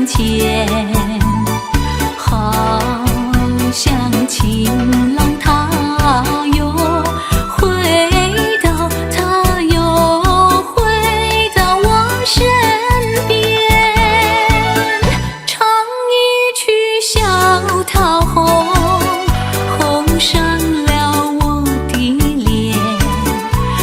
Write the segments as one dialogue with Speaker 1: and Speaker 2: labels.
Speaker 1: 前，好像情郎他又回到，他又回到我身边，唱一曲小桃红，红上了我的脸，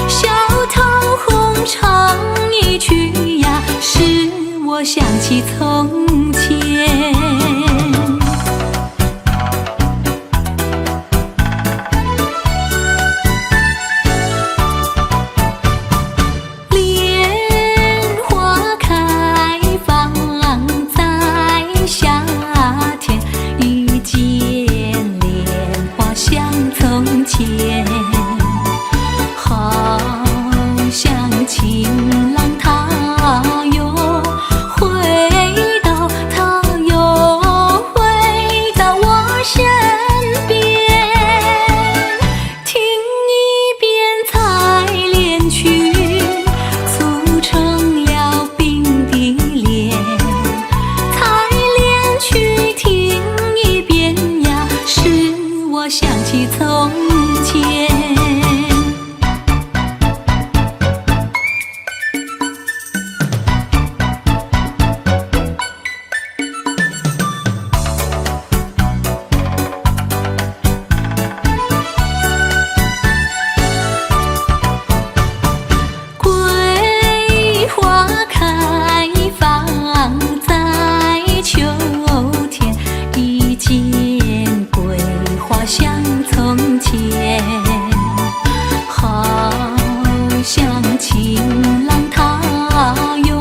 Speaker 1: 小桃红唱一曲呀，使我想起从前。莲花开放在夏天，遇见莲花像从前，好像情郎他又回到，他又回到我身边，听一遍采莲曲，促成了鬓的脸，采莲曲听一遍呀，使我想起从前。桂花开放在秋天，遇见桂花像从前，好像情郎他又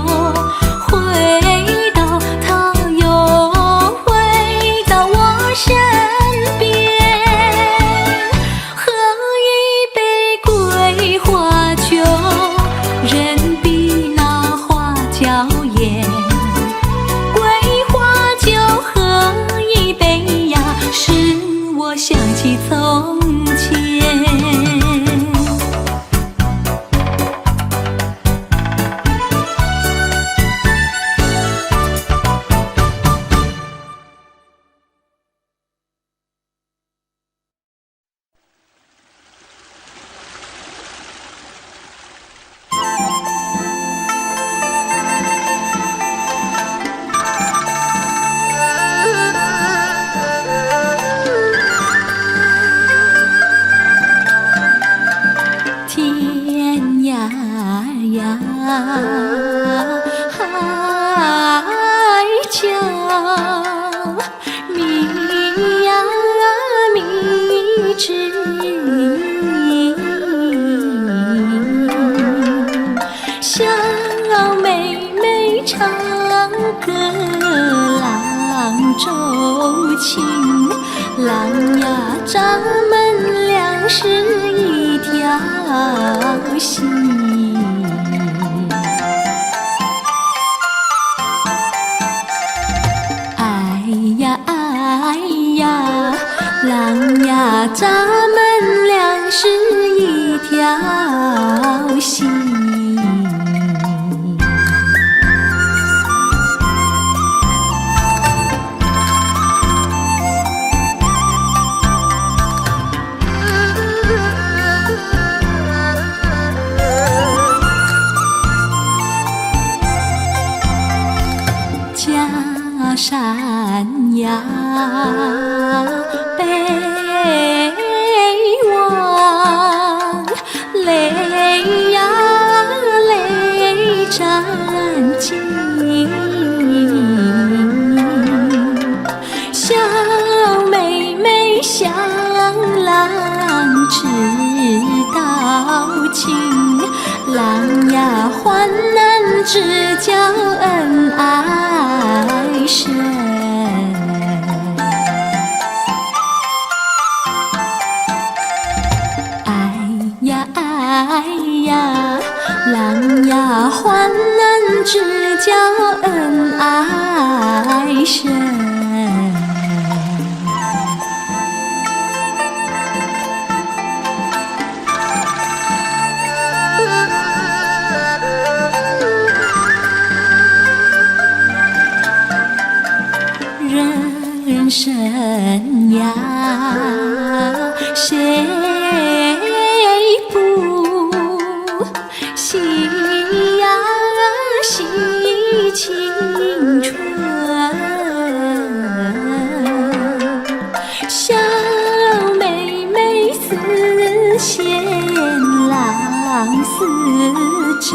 Speaker 1: 回到，他又回到我身边，喝一杯桂花酒，人比那花娇艳，桂花酒喝一杯呀，使我想起从前。天涯呀，海角，觅呀觅知音，小妹妹唱歌郎奏琴，郎呀咱们俩是一条心。哎呀哎呀，郎呀咱们俩是一条心。假山呀北望，泪呀泪沾襟，小妹妹向郎知道情，郎呀患难只教恩爱深。哎呀哎呀，郎呀患难只教恩爱深。人生呀，谁不喜呀喜青春？小妹妹似线，郎似针，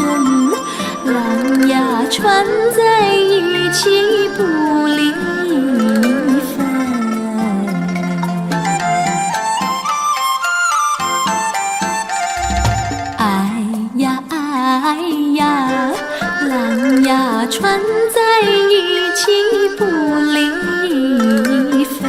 Speaker 1: 郎呀穿在一起不离分。爱呀爱呀，郎呀穿在一起不离分。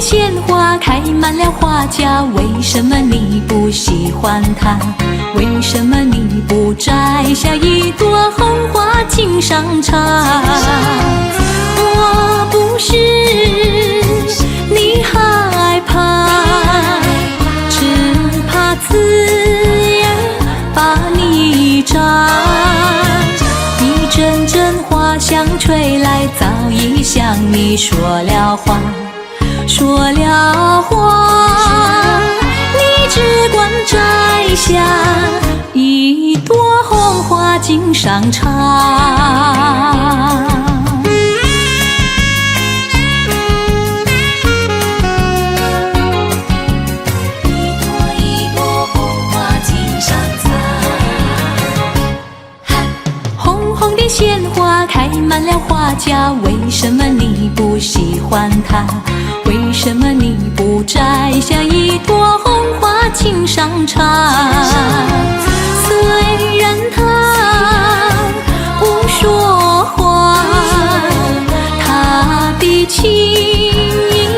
Speaker 1: 鲜花开满了花架，为什么你不喜欢它？为什么你不摘下一朵红花敬上茶？我不是你害怕，只怕刺眼把你扎。一阵阵花香吹来，早已向你说了话。说了话，你只管摘下一朵红花敬上茶。一朵红花敬上茶。红红的鲜花开满了花架，为什么你不喜欢它？为什么你不摘下一朵红花敬上茶？虽然他不说话，他的情意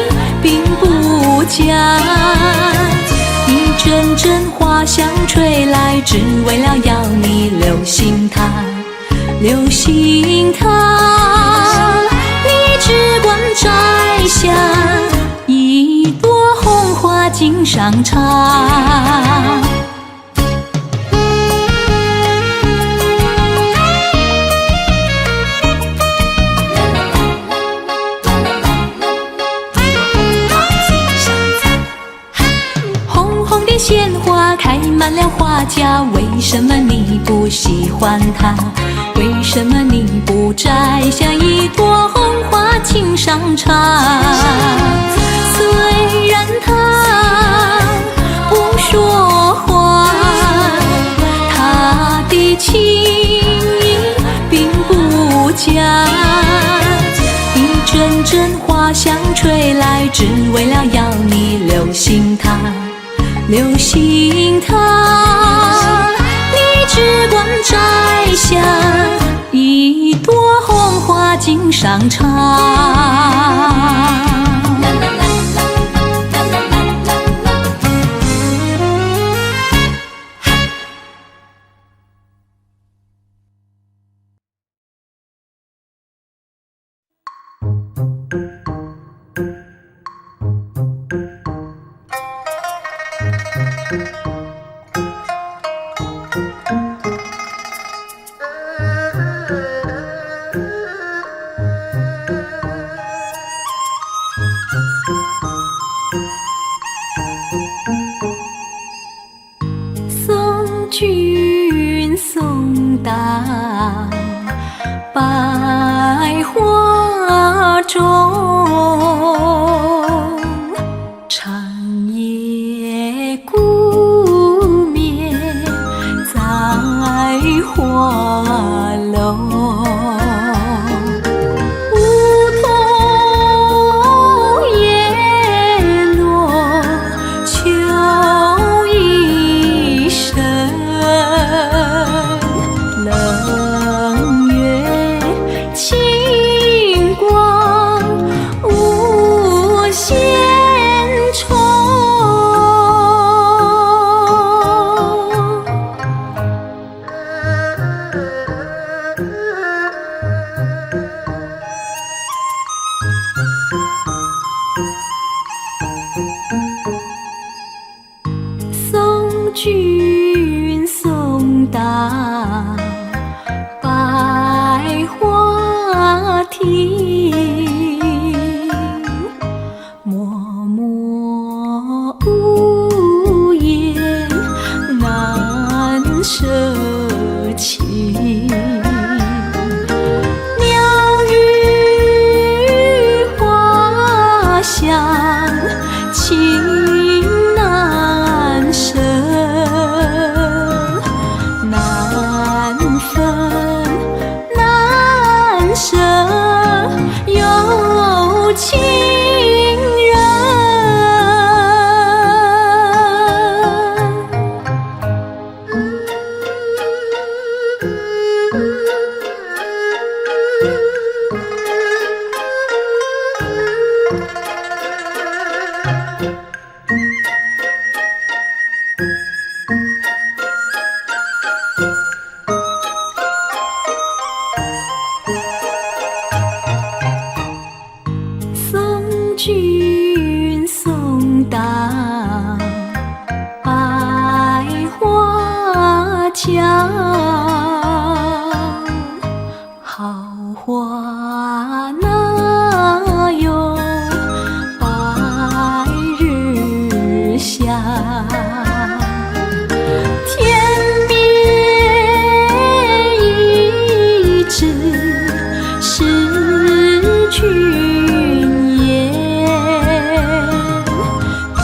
Speaker 1: 并不假。一阵阵花香吹来，只为了要你留心他，留心他。你只管摘下一朵红花敬上茶。红红的鲜花开满了花架，为什么你不喜欢它？为什么你不摘下一朵红花敬上茶？虽然他不说话，他的情意并不假。一阵阵花香吹来，只为了要你留心他，留心他。你只管摘下一朵红花敬上茶。君送到百花亭，默默无言难舍情。鸟语花香情难舍，难分难舍有情人。送君送到百花江，好花哪有百日香？天边一枝是君言，独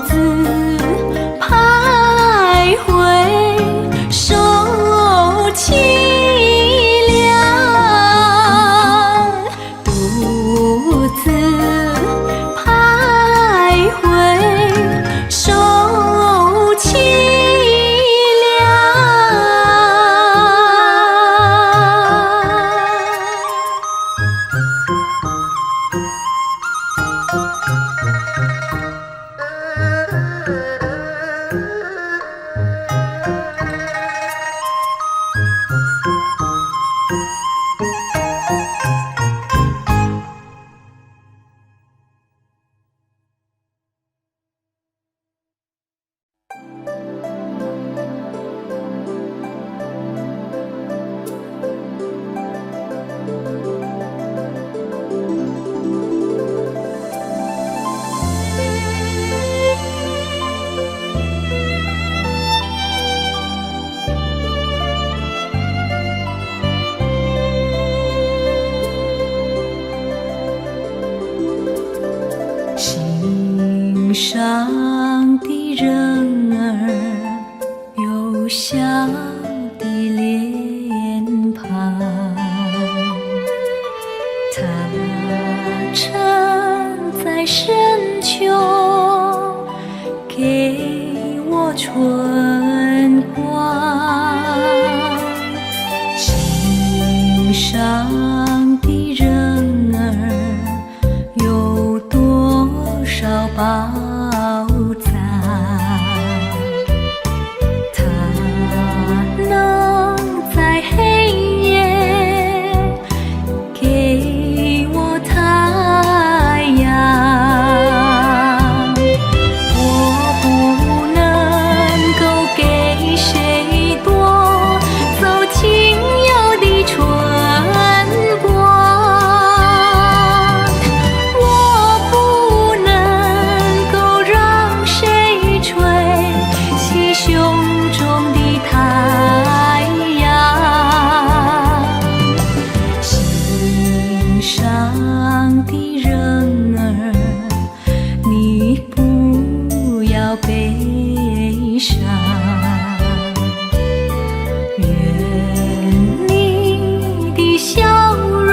Speaker 1: 自徘徊受凄凉，独自徘徊受凄凉。心上的人儿有笑的脸庞，他站在深秋给我春光。心上的人儿有多少宝藏，它能在黑夜给我太阳。我不能够给谁夺走情有的春光，我不能够让谁吹熄胸中的太阳。心上的人儿，你不要悲伤，愿你的笑容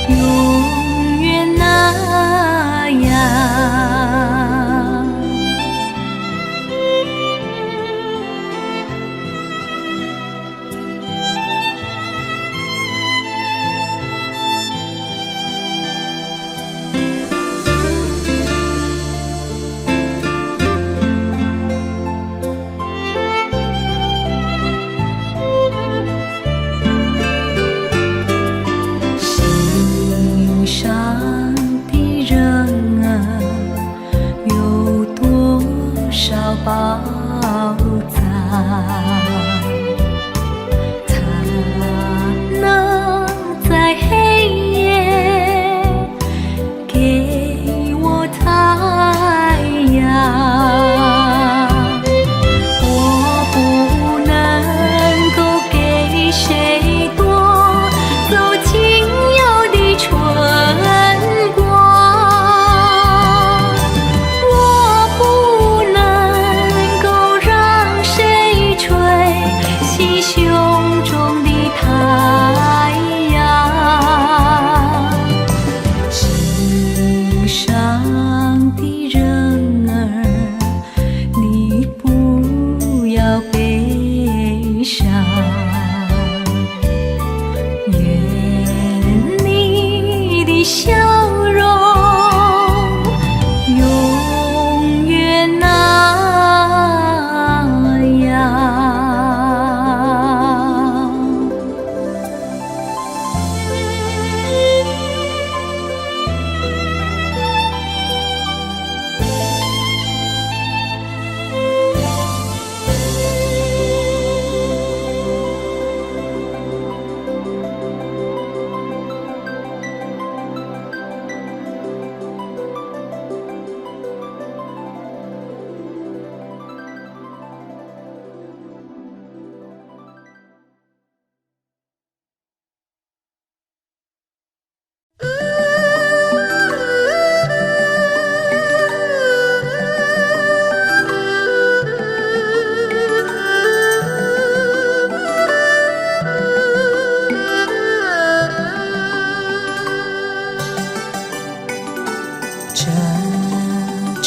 Speaker 1: 永远那样。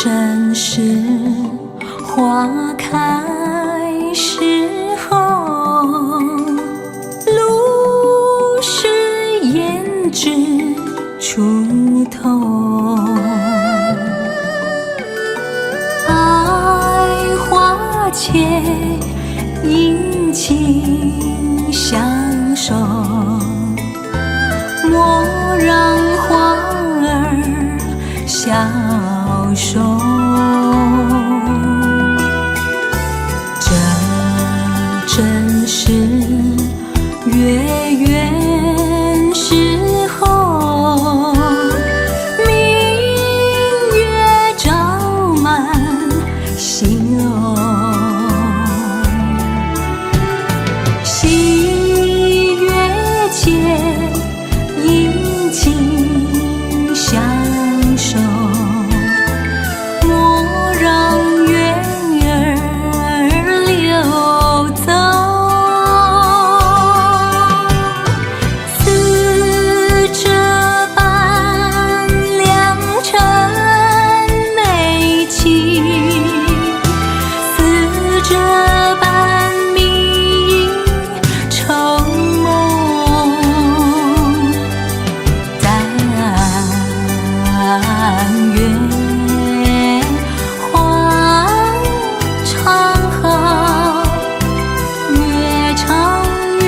Speaker 1: 正是花开时候，露湿胭脂出头。爱花前殷勤相守，莫让花儿消瘦。这正是月圆时候，明月照满心容。喜悦间殷勤相守，莫让月儿流走。似这般良辰美景，似这般明影愁梦。但愿花常好，越长越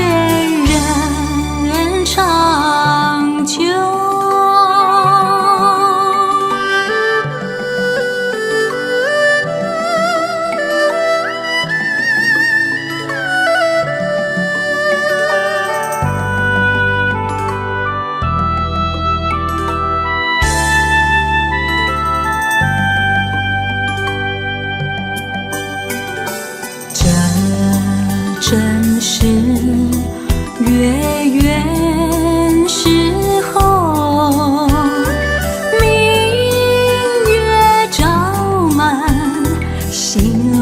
Speaker 1: 人长久。这正是月圆时候，明月照满心容。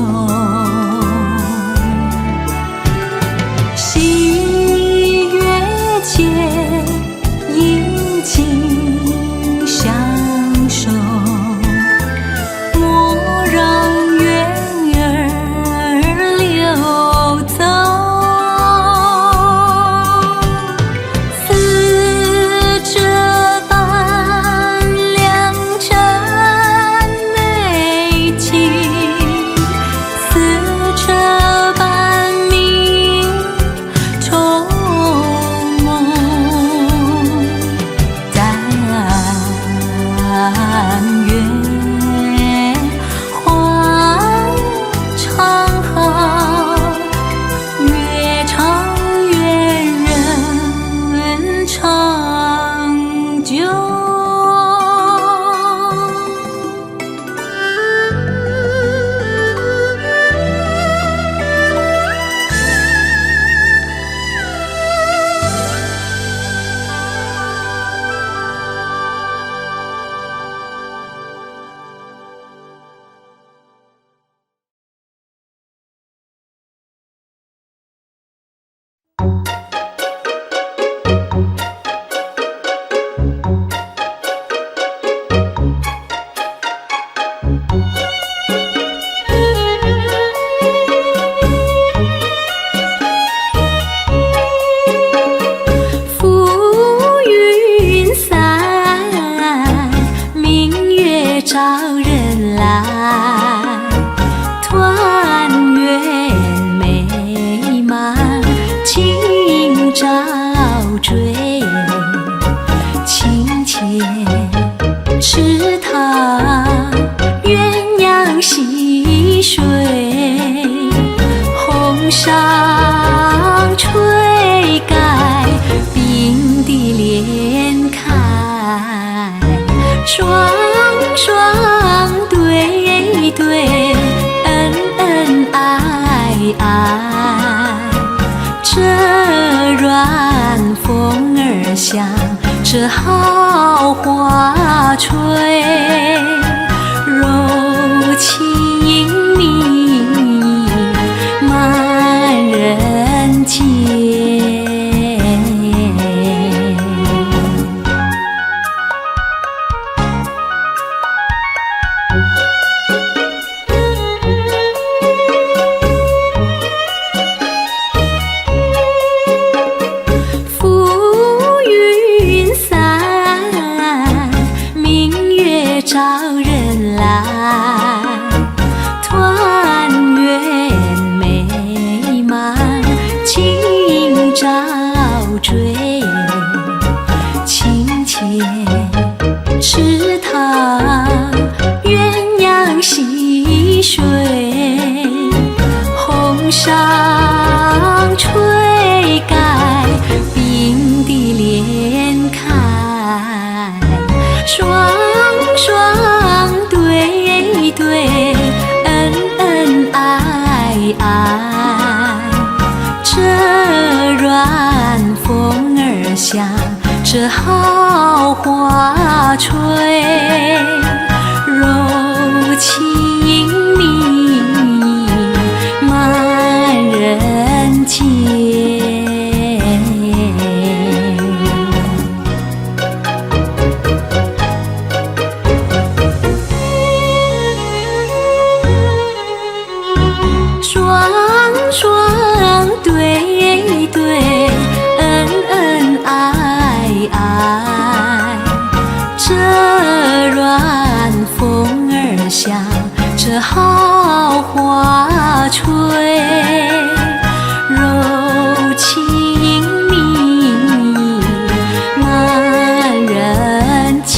Speaker 1: 喜悦间殷勤相守，莫让月儿流走。似这般良辰美景，似这般明愁梦。但愿花常好，越长越人长久。浮云散，明月照人来，团圆美满今朝追。清浅池塘鸳鸯戏水，红裳吹盖冰滴莲开，双双对对，恩恩爱爱。这软风儿响，这好花吹，柔情蜜满人间。溪水，红裳垂盖，冰滴莲开，双双对对，恩恩爱爱。这软风儿响，这好花吹，柔情蜜意满人间。双双对对，恩恩爱爱。这软风儿响，这好花吹，柔情蜜意满人间。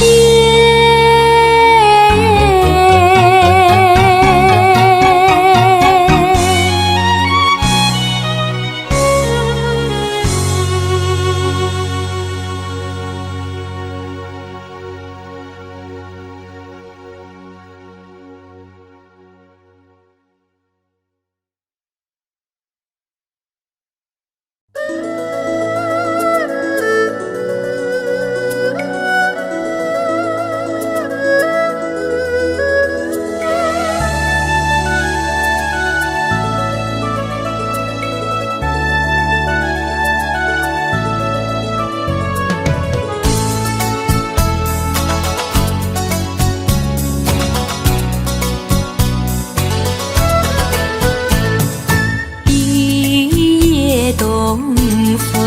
Speaker 1: 东风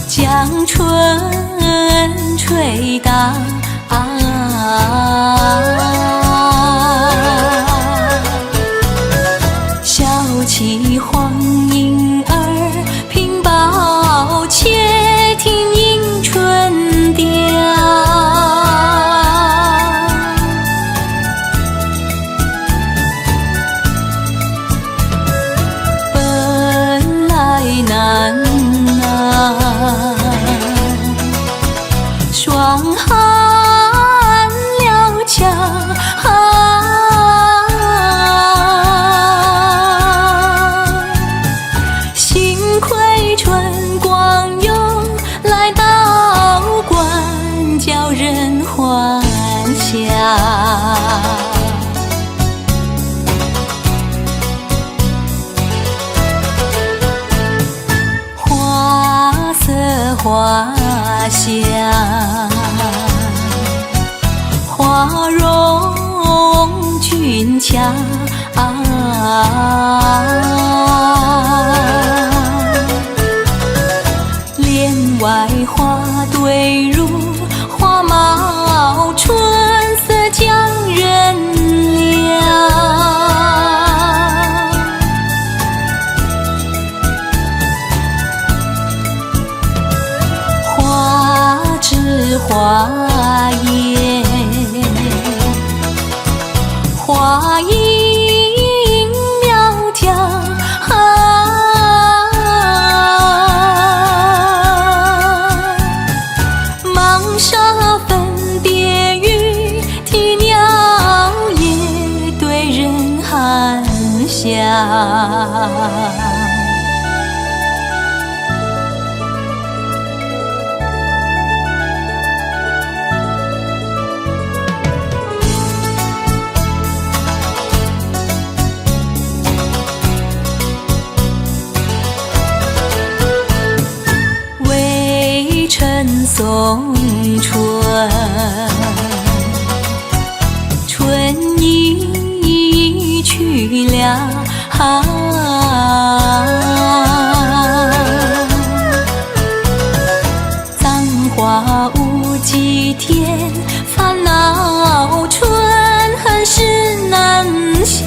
Speaker 1: 将春吹荡，小起黄莺儿屏抱，且听迎春调。难霜寒了墙，幸亏春光涌来到关，叫人还乡。花香，花容俊俏，帘外花对入，花貌春色将人撩。花叶，花影苗条，忙沙分别语，啼鸟也对人含笑。送春，春已去了，葬花无几天，烦恼春恨事难消。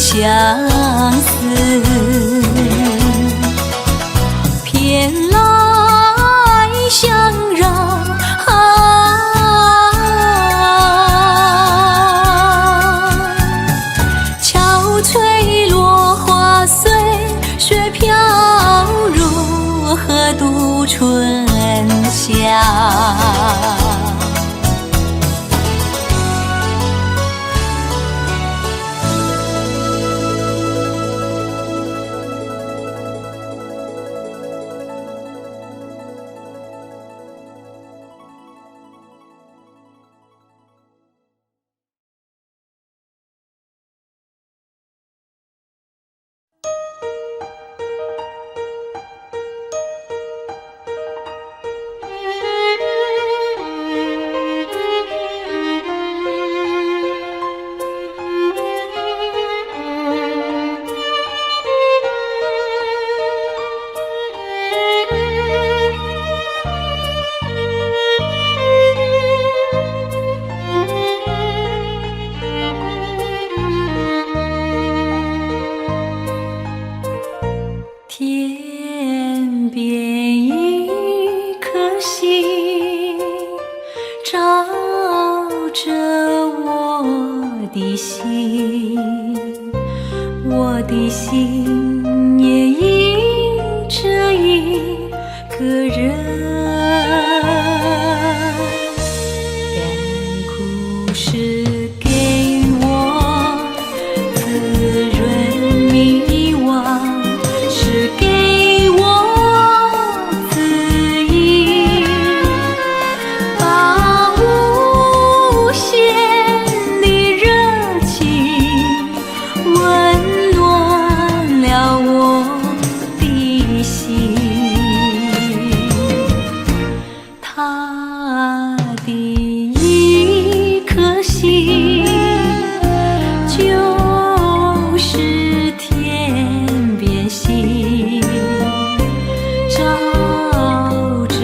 Speaker 1: 相思我的心也因这一个人，甘苦是给我滋润迷惘，是给我指引，把无限的热情温暖了我的心。他的一颗心就是天边星，照着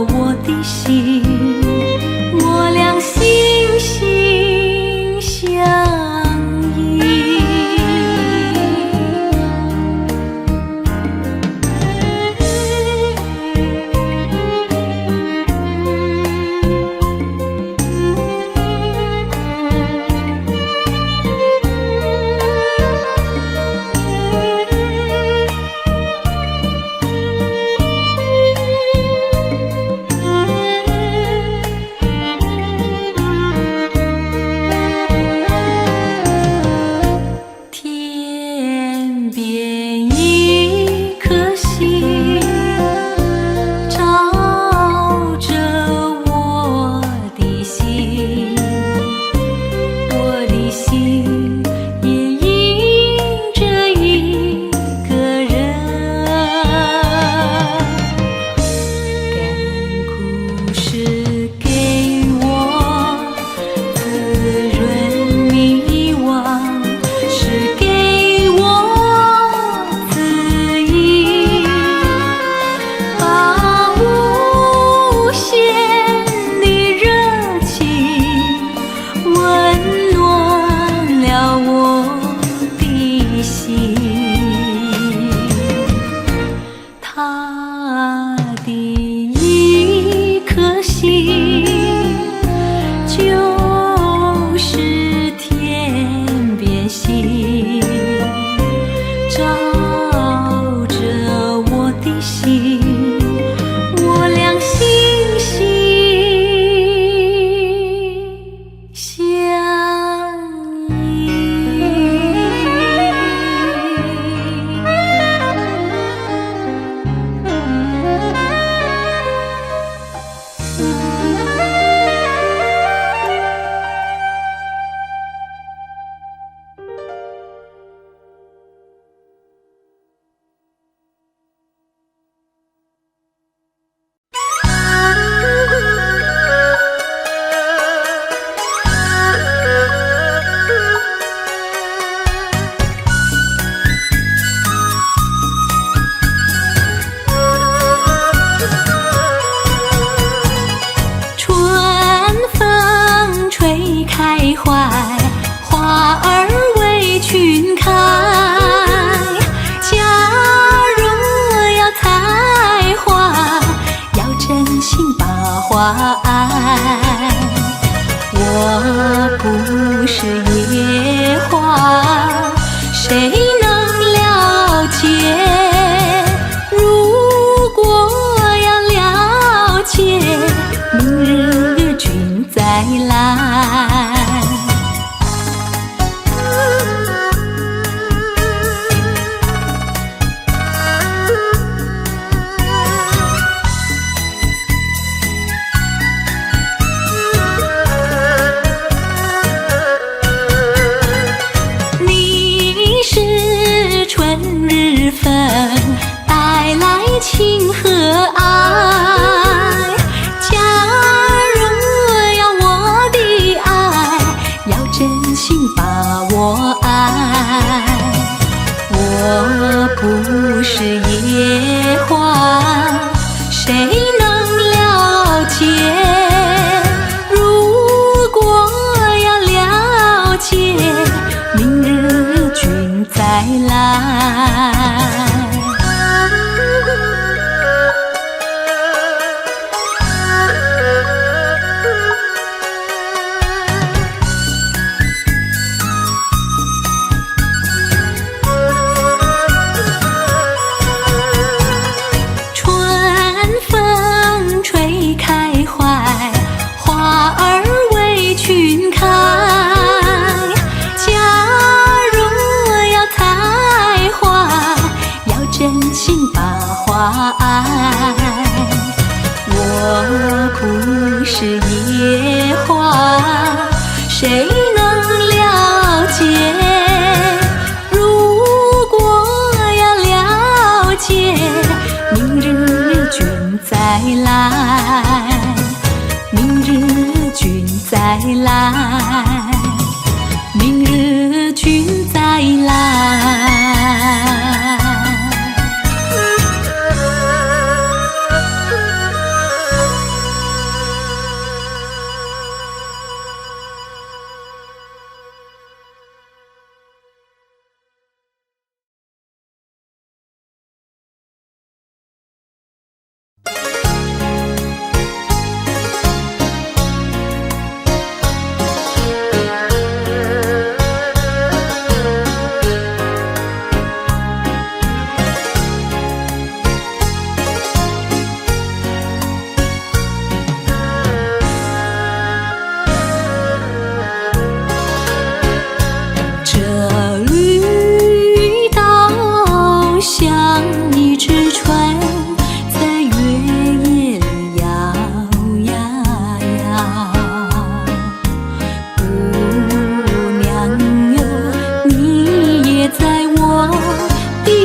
Speaker 1: 我的心，我俩心心相印。天边一颗星，照着我的心，我的心也因着一个人，甘苦是给我滋润迷惘，是给我指引，把无限的热情温暖了我的心。他的一颗心就是天边星，照着我的心，我俩心心相印。春风吹开怀，花儿为群开。假若要采花，要真心把花爱。我不是野花，谁能了解？如果要了解，明日君再来。你是春日风，带来情和爱。假若要我的爱，要真心把我爱。我不是野花，谁能了解？如果要了解，明日君再来。心把花爱。我不是野花，谁能了解？如果要了解，明日君再来，明日君再来，明日君再来。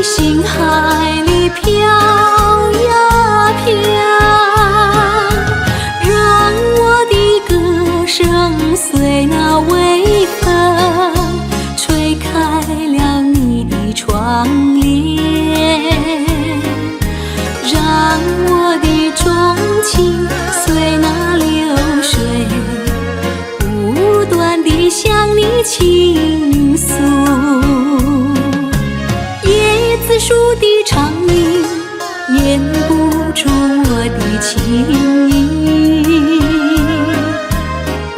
Speaker 1: 心海里飘呀飘，让我的歌声随那微风吹开了你的窗帘，让我的钟情随那流水不断地向你倾诉。树的长鸣掩不住我的情意，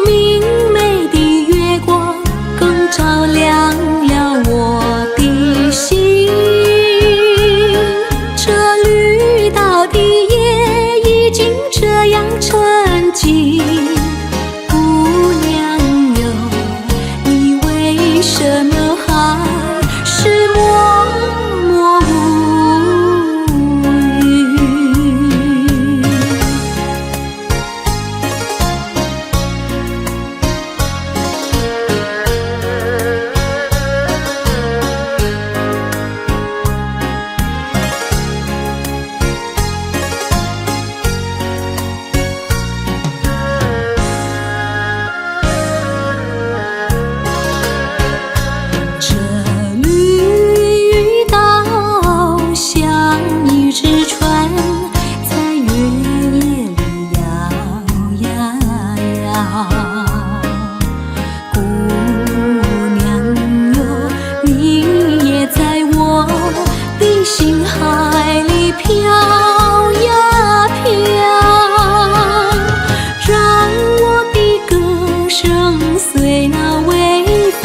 Speaker 1: 明媚的月光更照亮了我的心。这绿岛的夜已经这样沉静，姑娘哟，你为什么还是默默无语？这绿岛像一只船，在月夜里摇呀摇。姑娘哟，你也在我的心海里飘呀飘，让我的歌声随那微风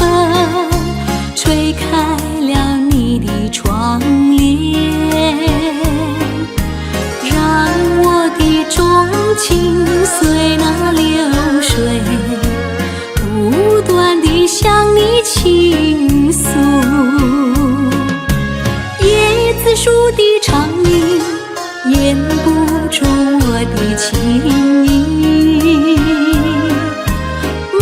Speaker 1: 吹开了你的窗帘，让我的钟情随那流水不断地向你倾诉。椰子树的长鸣掩不住我的情意，明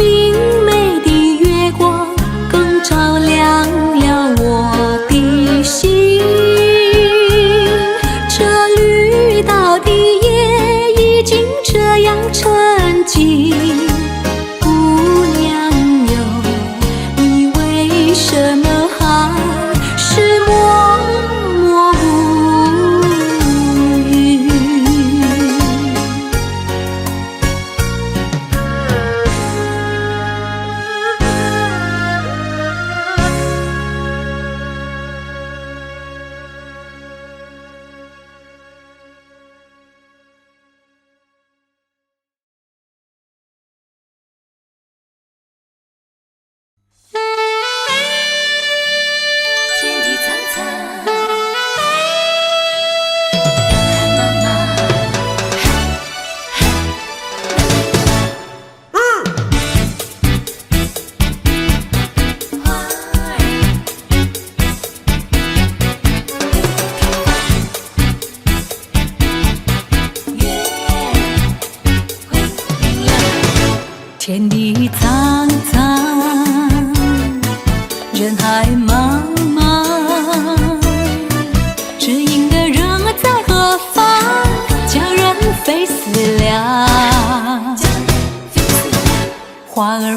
Speaker 1: 媚的月光更照亮了我的心。这绿岛的夜已经这样沉静，姑娘哟，你为什么还是默默无语？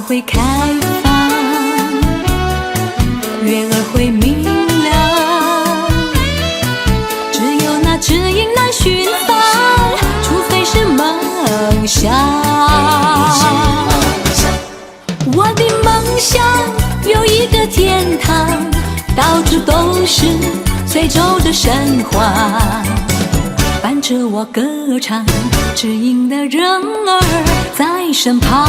Speaker 1: 会开放，月儿会明亮，只有那知音难寻访，除非是梦想。我的梦想有一个天堂，到处都是随州的神话，伴着我歌唱，知音的人儿在身旁。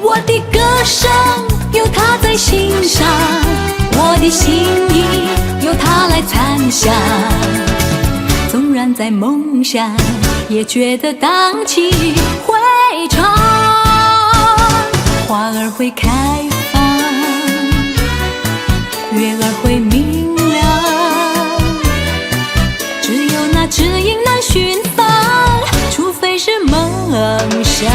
Speaker 1: 我的歌声有他在心上，我的心意由他来参详。纵然在梦乡，也觉得荡气回肠。花儿会开放，月儿会明亮，只有那知音难寻访，除非是梦想。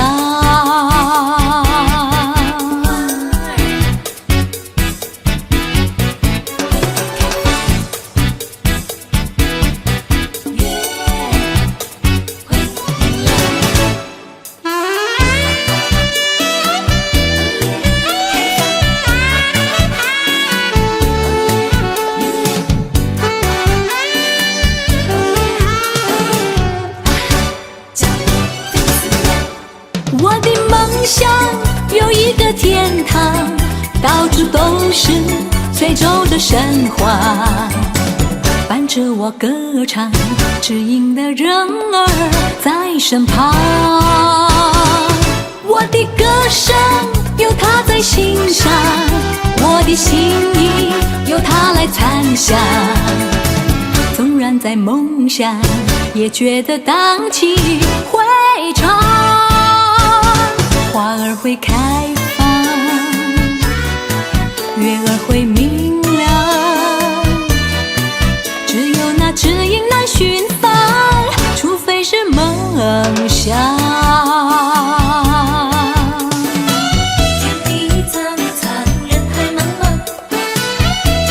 Speaker 1: 我的梦想有一个天堂，到处都是随州的神话，伴着我歌唱，知音的人儿在身旁。我的歌声有他在心上，我的心意由他来参详。纵然在梦乡，也觉得荡气回肠。花儿会开放，月儿会明亮，只有那知音难寻访，除非是梦想。天地苍苍，人海茫茫，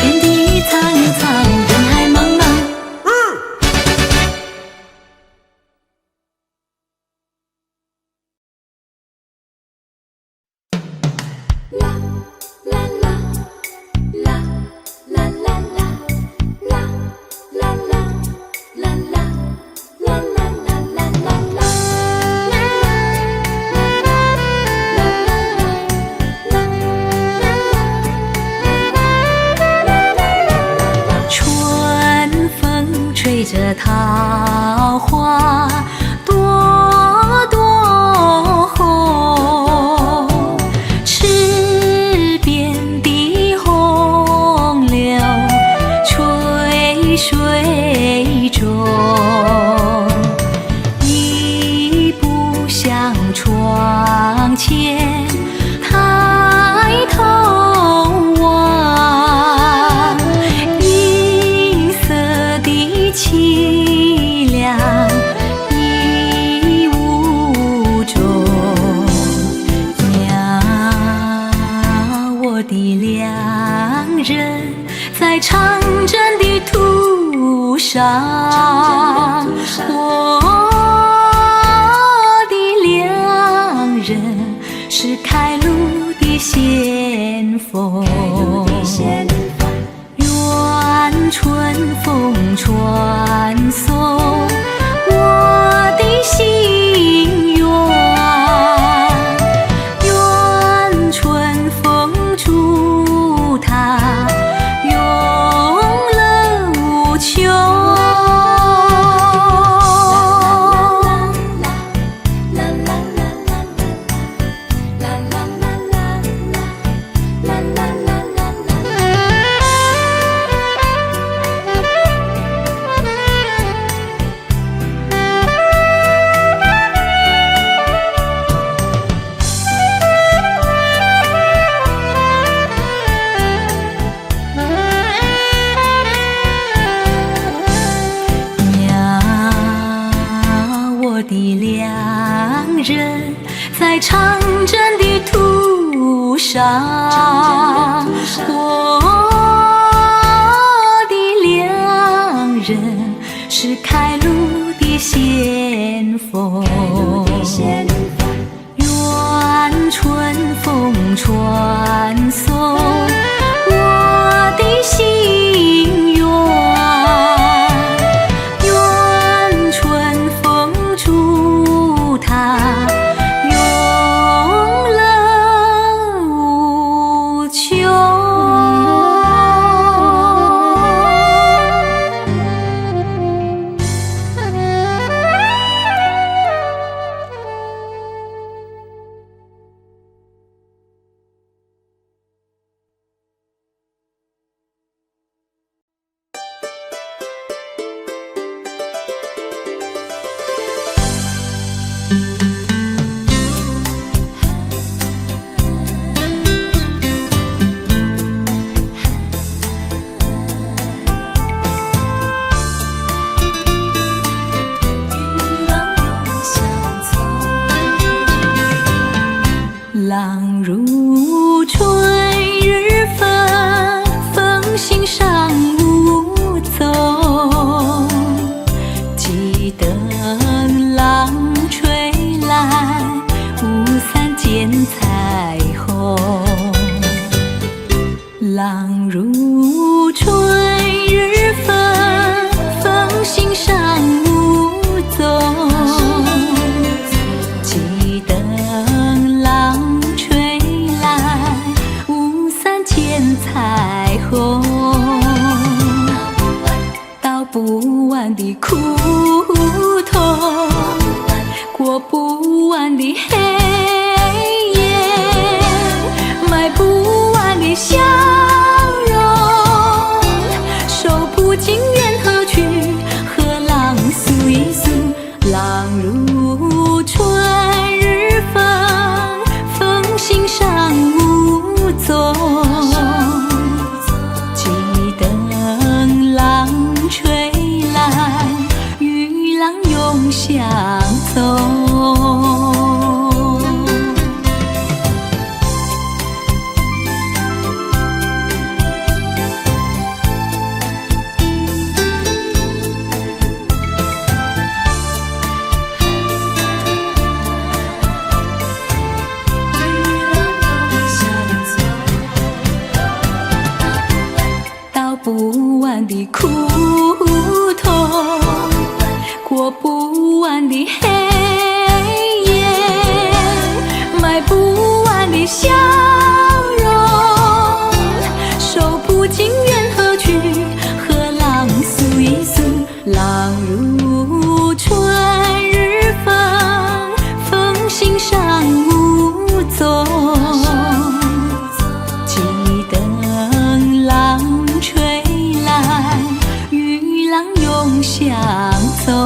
Speaker 1: 天地苍苍，人海茫茫。春风吹着桃花朵朵红，池边的洪流垂水中，一步向窗前抬头望，银色的凄凉已无踪。呀，我的良人在长征的途上，我的良人是开路的先锋。愿春风传送我的心愿，愿春风祝他永乐无穷。的良人在长征的途上，我的良人是开路的先锋。愿的苦痛，过不完的黑夜，买不完的笑容，手不尽缘何去，和浪诉一诉，浪如春日风，风心上无踪，记等浪吹来，与浪永相踪。不完的苦痛，过不完的黑夜，买不完的笑容，手不尽缘何去，和浪诉一诉，浪如春日风，风心上无踪，记等浪吹来，与浪永相踪。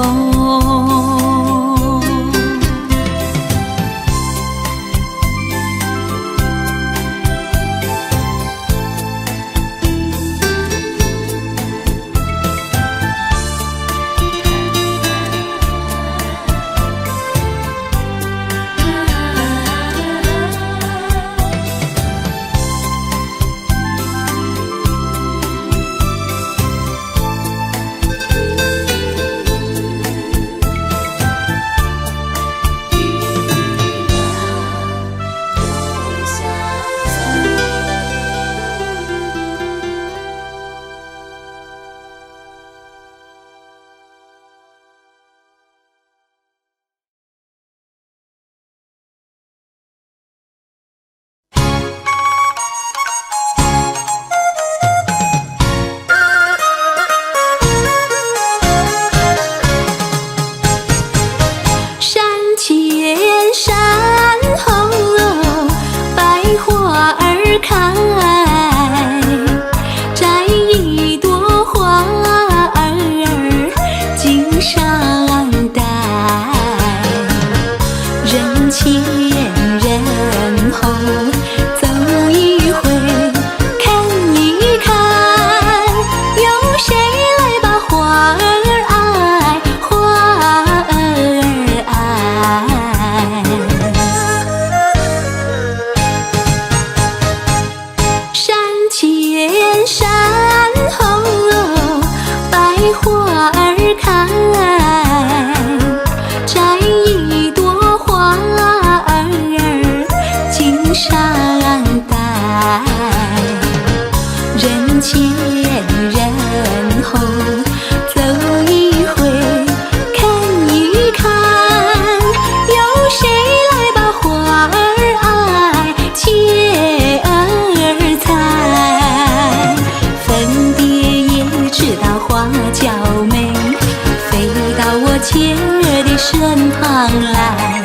Speaker 1: 妾的身旁来，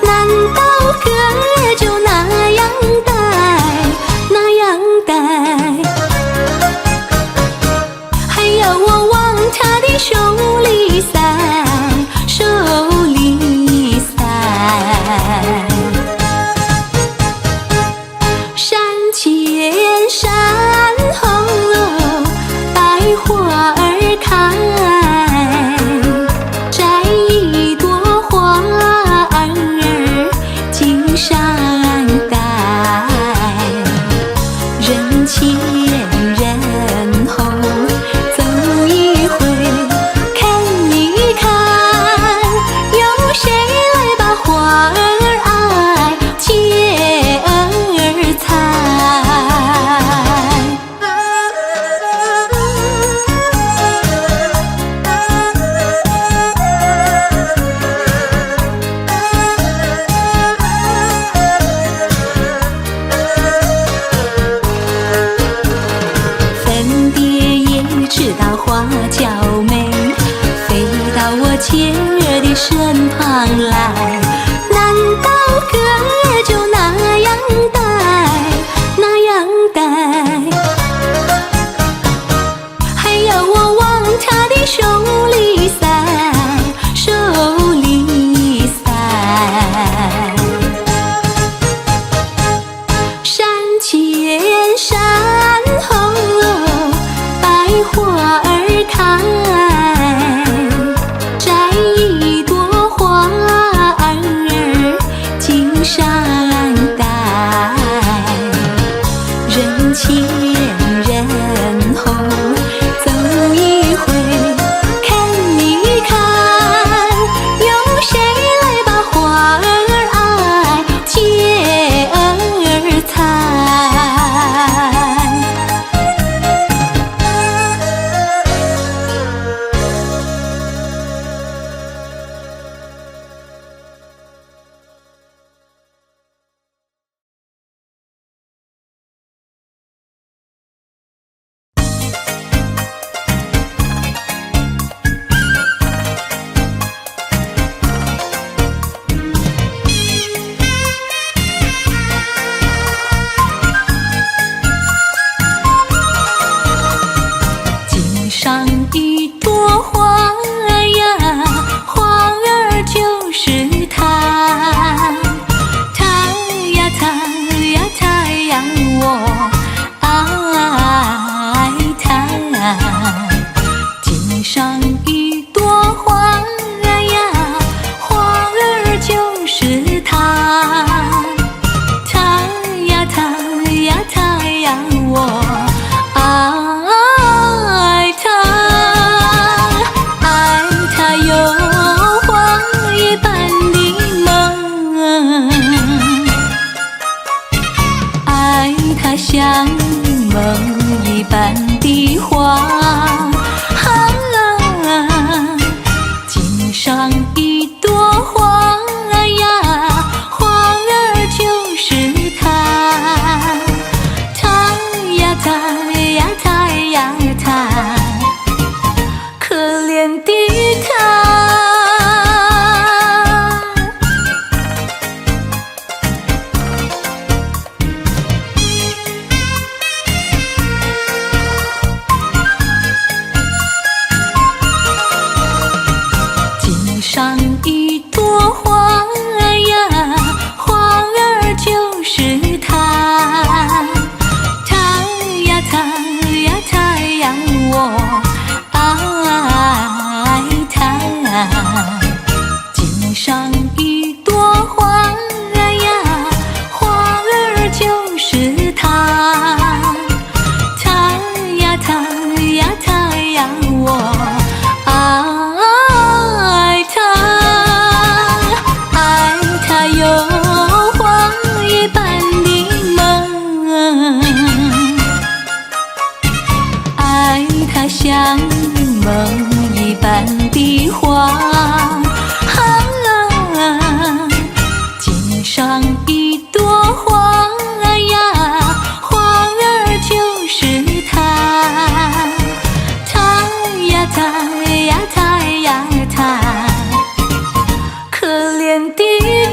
Speaker 1: 难道歌就那样呆，那样呆？还要我往他的手里塞，手里塞。山前山后百花儿开，知道花娇美，飞姐儿的身旁来。难道歌儿就那样呆，那样呆？还要我往他的手里塞，手里塞。山前山后百花儿开，摘一朵花儿襟上戴。人前人后走一回，看一看，有谁来把花儿爱，姐儿采。襟上一朵花呀，花儿就是她。她呀她呀她呀，我爱她。襟上一朵花呀，花儿就是她。她呀她呀她呀，我爱她有花一般的梦，爱她像梦一般的花。襟上一朵花呀，花儿就是她。她呀她呀她呀她，可怜的她。襟上一朵花呀，花儿就是她。她呀她呀她呀，我爱她。襟上一朵花呀，花儿就是她。她呀她呀她呀，我爱她有花一般的梦，爱她像梦一般的花。襟上一朵花呀，花儿就是她。她呀她呀她呀她，可怜的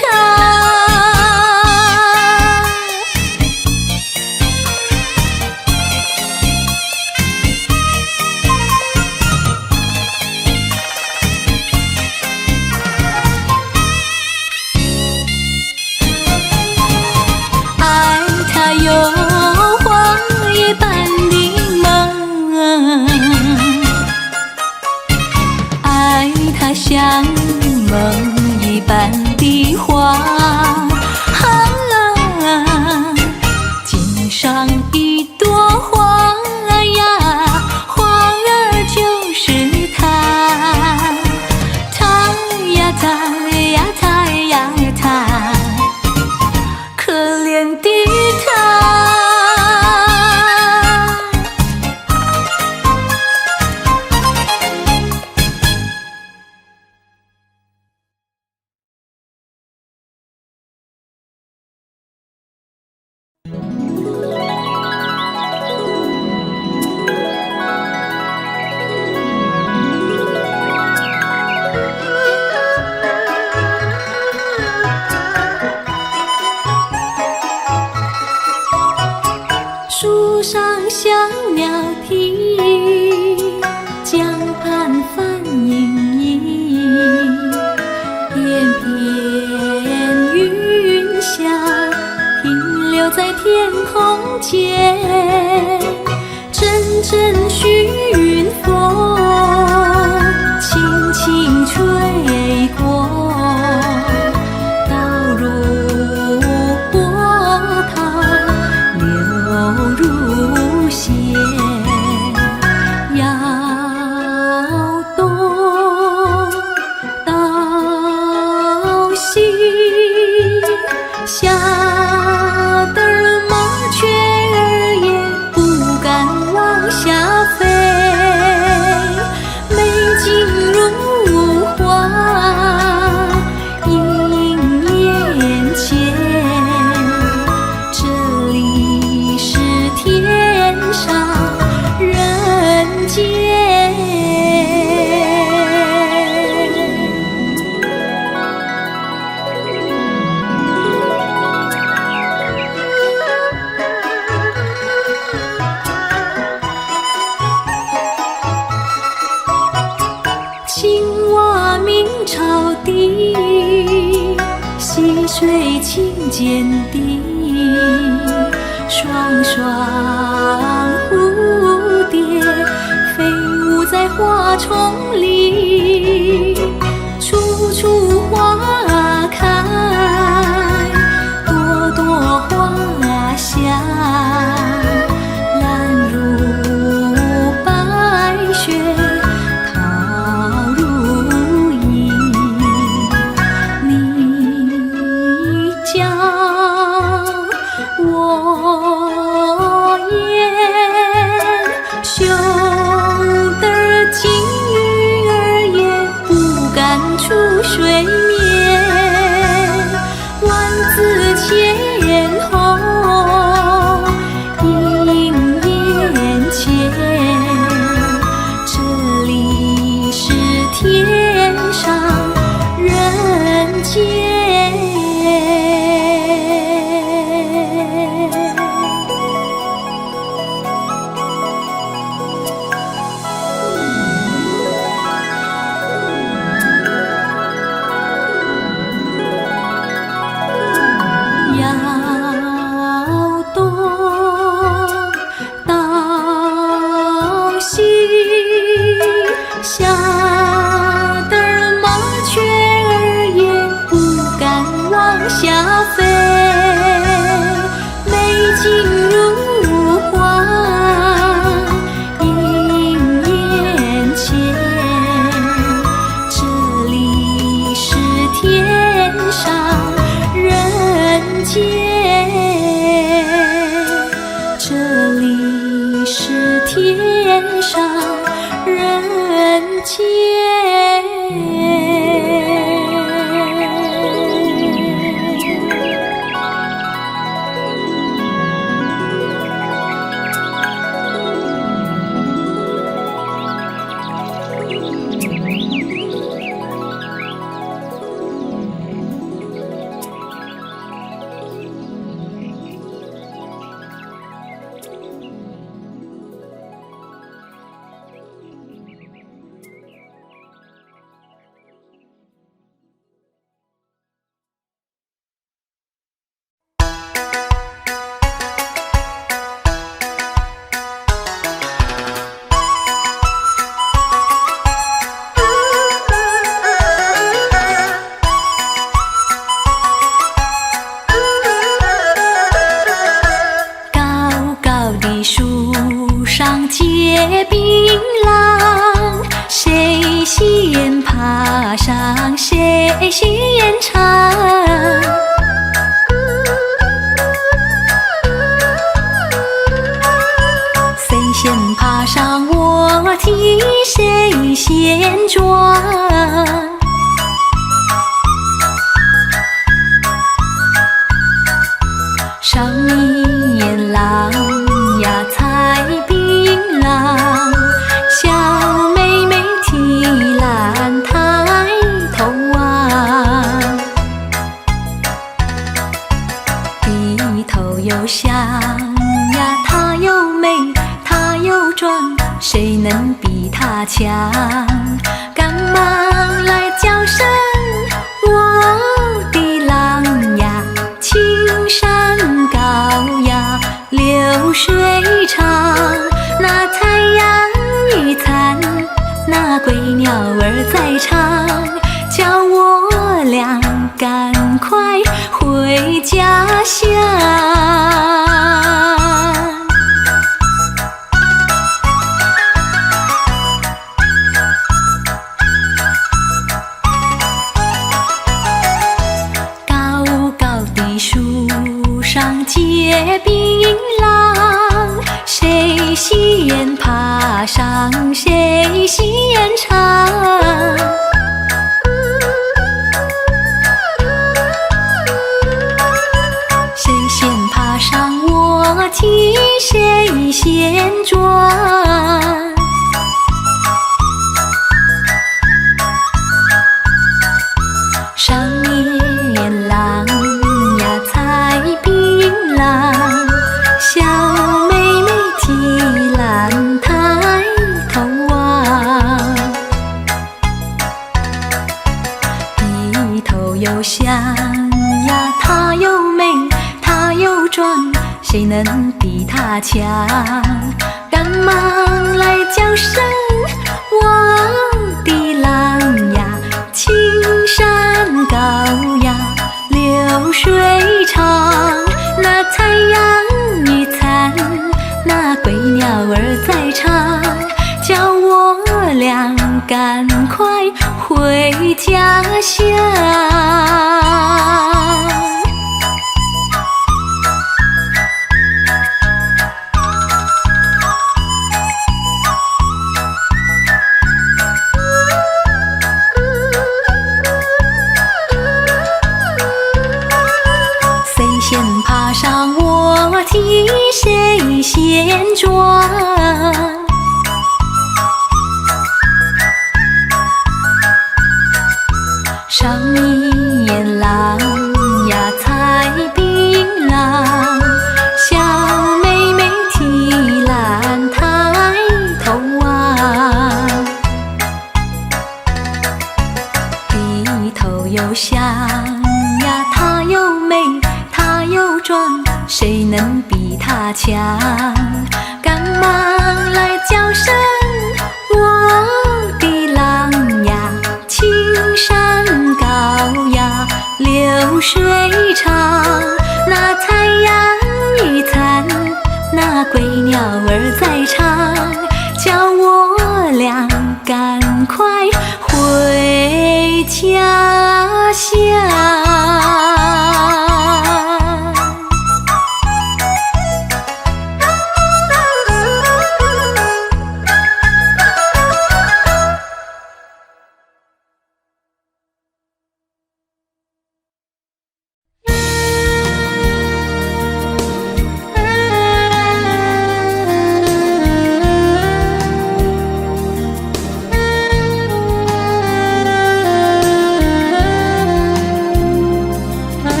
Speaker 1: 她。爱她有花一般的梦，爱她像梦一般的花。襟上一朵花呀，花儿就是她。她呀她呀她呀她，可怜的间，阵阵熏风轻轻吹过，倒入波涛，流入弦。摇东倒西，吓得麻雀儿也不敢往下飞。美景如画映眼前，这里是天上人间。青蛙鸣潮低，溪水清涧底，双双蝴蝶飞舞在花丛里，处处花开，朵朵花香，蓝如白雪，我言羞得金鱼儿也不敢出水面，万紫千红映眼前，这里是天上人间。摇东倒西，吓得麻雀儿也不敢往下飞。美景如画映眼前，这里是天上人间，这里是天上人间。结槟榔，谁先爬上谁先尝。谁先爬上我梯，谁先撞。上面郎呀采槟榔，小妹妹提篮抬头望，低头又想呀，她又美，她又壮，谁能比她强？赶忙来叫声我的郎呀，青山高呀，流那归鸟儿在唱，叫我俩赶快回家乡。高高的树上结槟榔，谁喜宴爬上，谁喜宴唱。谁先爬上我梯，谁先转。上面郎呀采槟榔，小妹妹提篮抬头望，低头又想呀，她又美，她又壮，谁能比她强？赶忙来叫声我的郎呀，青山高呀，流水长，那残阳一残，那归鸟儿在唱，叫我俩赶快回家乡。谁先爬上我梯，谁先转。上面郎呀采槟榔，小妹妹提篮抬头望，低头又想呀，她又美，她又壮，谁能比她强？赶忙来叫声我的郎呀，青山高呀，流水长，那残阳一残，那归鸟儿在唱，叫我俩赶快回家乡。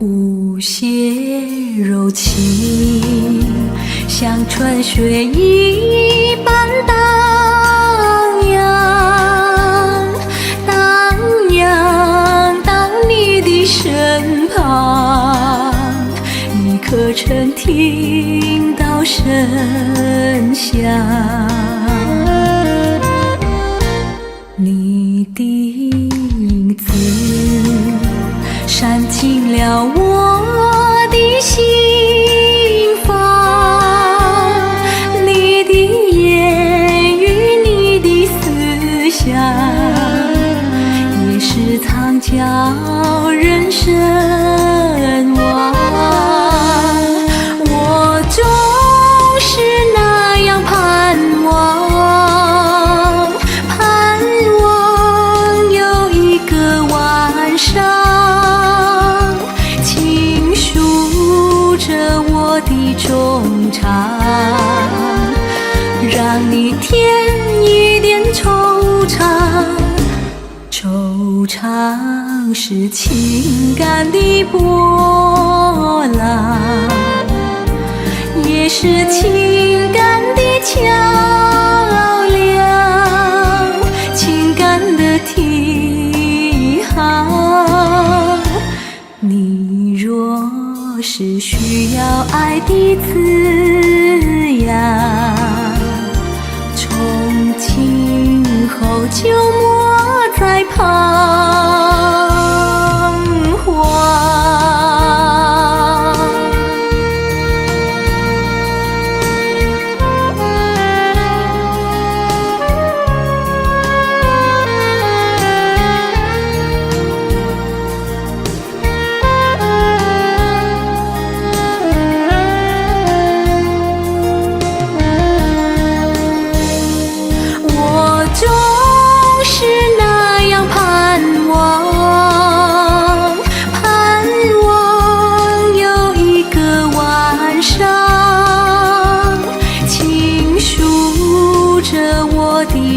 Speaker 1: 舞鞋柔情，像春雪一般荡漾，荡漾到你的身旁，你可曾听到声响？你的影子闪进了我的心房，你的言语，你的思想，也是常叫人神往。我总是那样盼望，盼望有一个晚上，倾诉着我的衷肠，让你添一点惆怅。惆怅是情感的波浪，也是情感的桥梁，情感的提航。你若是需要爱的滋养，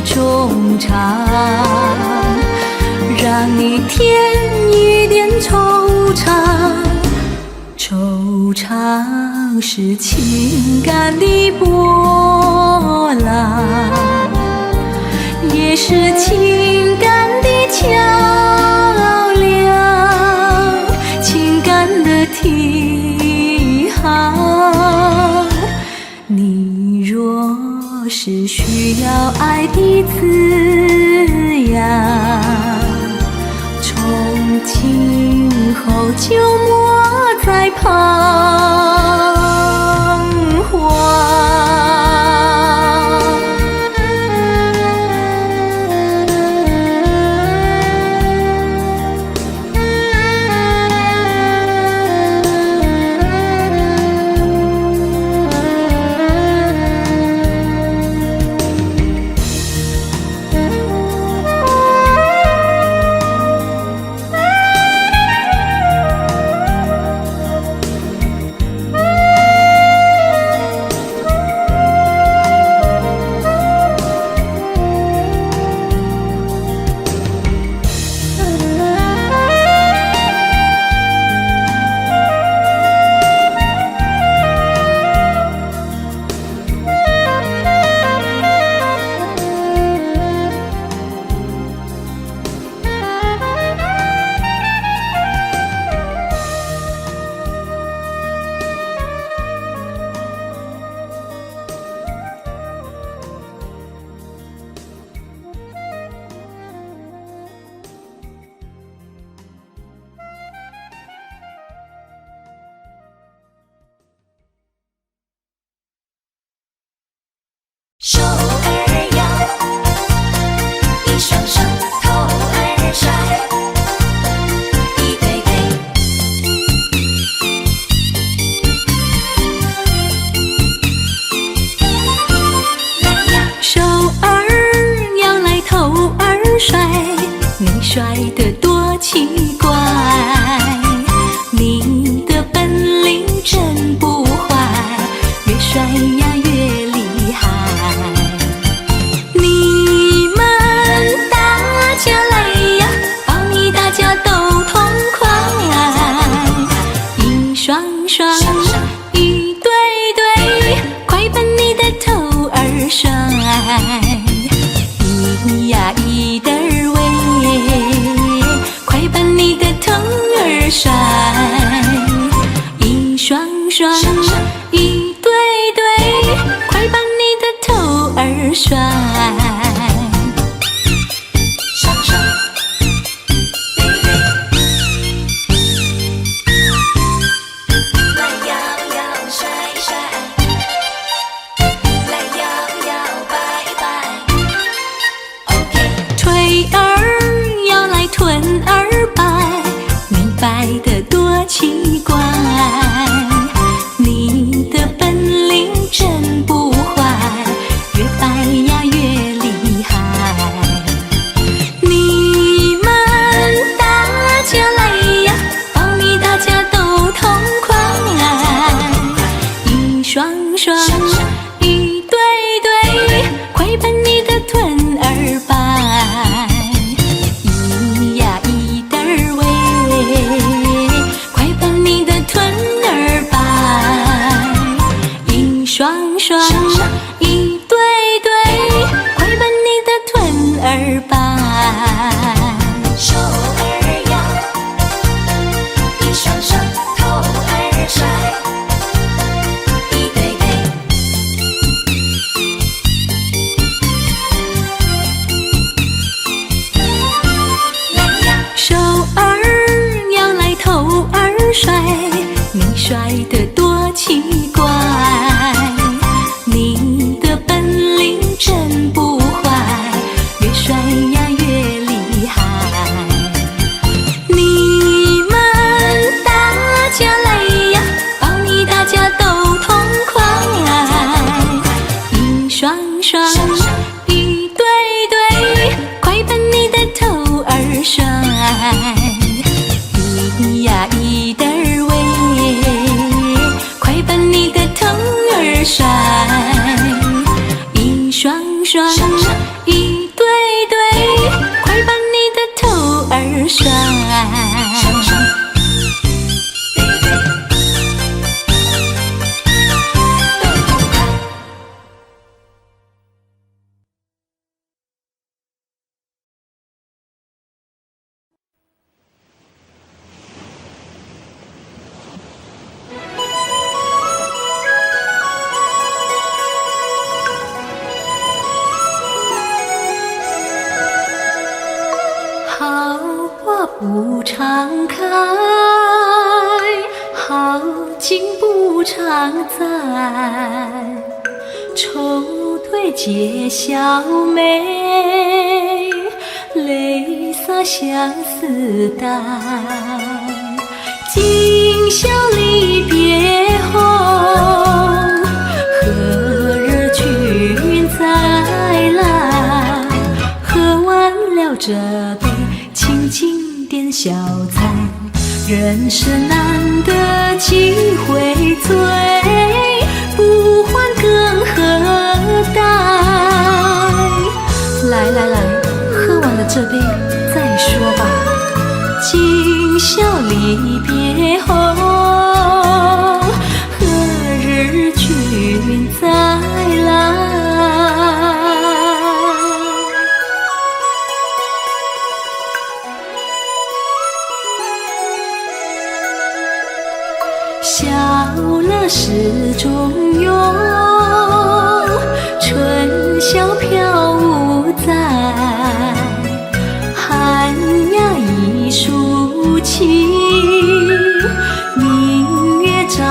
Speaker 1: 衷肠，让你添一点惆怅。惆怅是情感的波浪，也是情感的桥梁，情感的提航。你若是需要爱的滋养，从今后就莫再彷徨。
Speaker 2: 手儿摇，一双双头儿甩，一对对。来呀，
Speaker 1: 手儿摇来头儿甩，你甩得多奇怪，你的本领真不坏，越甩呀越厉害。你们大家来呀，保你大家都痛快，一双双，一对对，快把你的头儿甩，一呀一的儿喂，快把你的头儿甩，一双双，一对对，快把你的头儿甩。
Speaker 2: 双双，对对，来摇摇甩甩，来摇摇摆摆。OK，
Speaker 1: 腿儿摇来臀儿摆，你摆得多奇怪，你的本领真不坏，越摆呀越厉害。你们大家来呀，保你大家都痛快，一双双，一对对，快把你的臀儿摆，一呀一的儿喂，快把你的臀儿摆，一双双，一对对，快把你的臀儿摆。
Speaker 2: 手儿摇，一双双头儿甩，一对对。来呀，
Speaker 1: 手儿摇来头儿甩，你甩得多奇怪，你的本领真不坏，越甩呀越厉害。你们大家来呀，保你大家都痛快，一双双，一对对，快把你的头儿甩，一呀一的儿喂，快把你的头儿甩，一双双，一在，愁对结小眉，泪洒相思带。今宵离别后，何日君再来？喝完了这杯，请进点小菜。人生难得几回醉，不欢更何待？来来来，喝完了这杯再说吧。今宵离别后，何日君再来？笑了始终有，春宵飘无在。寒鸦一树起，明月照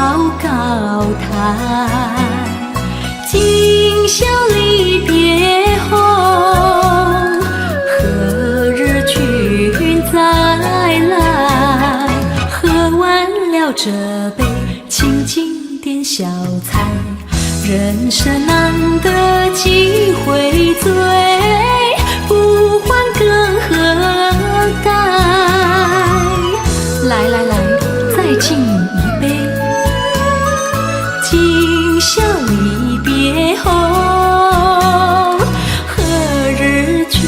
Speaker 1: 高台。今宵离别后，何日君再来？喝完了这杯，请进点小菜。人生难得几回醉，不欢更何待？来来来，再敬你一杯。今宵离别后，何日君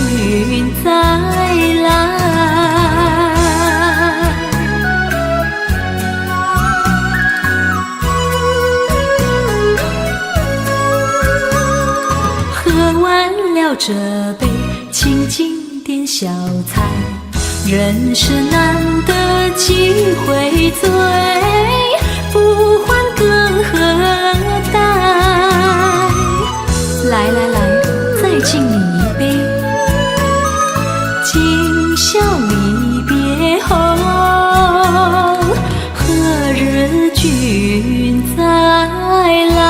Speaker 1: 再来？喝完了这杯，请进点小菜。人生难得几回醉，不欢更何待？来来来，再敬你一杯。今宵离别后，何日君再来？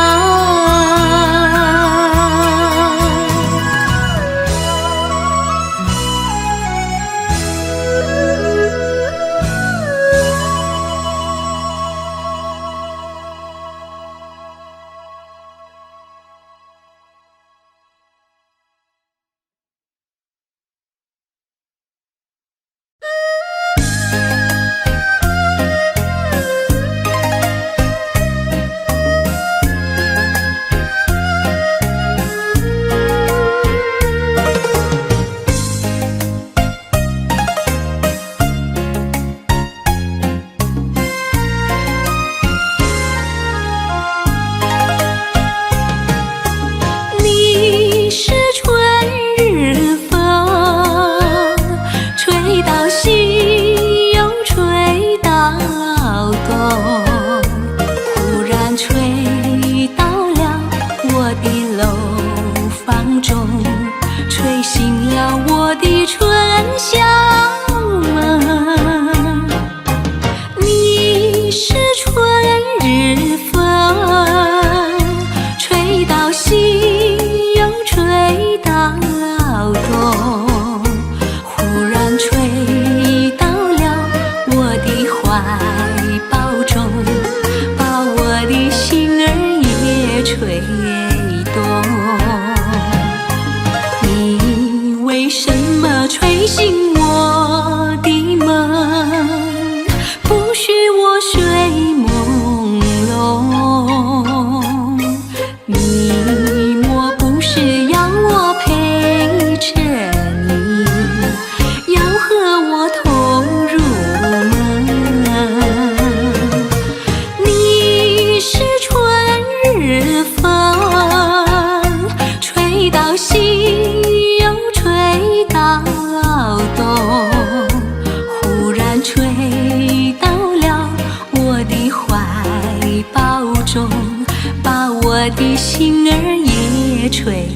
Speaker 1: 我的心儿也吹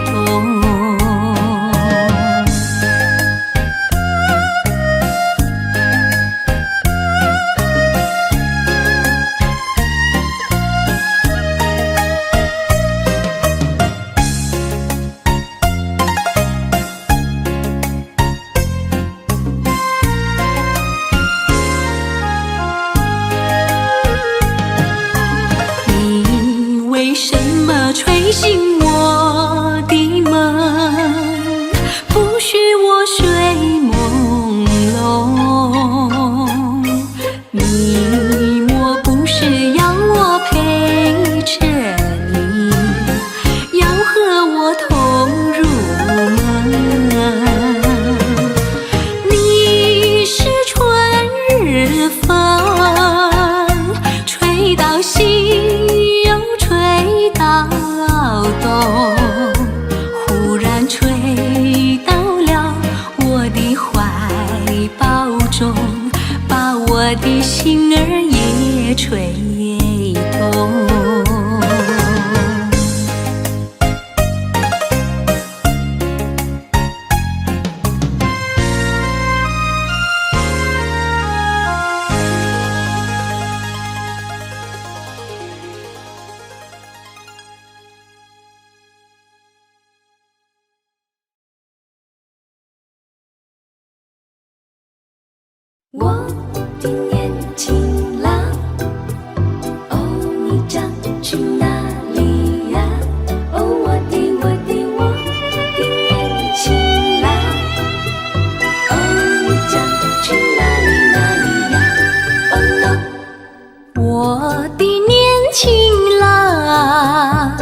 Speaker 1: 动。么吹醒我的梦，不许我睡朦胧。你莫不是要我陪着你，要和我同入梦。你是春日风，吹到西又吹到东，忽然吹到了我的怀抱中，把我的心儿也吹动。
Speaker 2: 我的年轻郎，哦，你将去哪里呀？哦，我的年轻郎，哦，你将去哪里呀？哦 no，
Speaker 1: 我的年轻郎，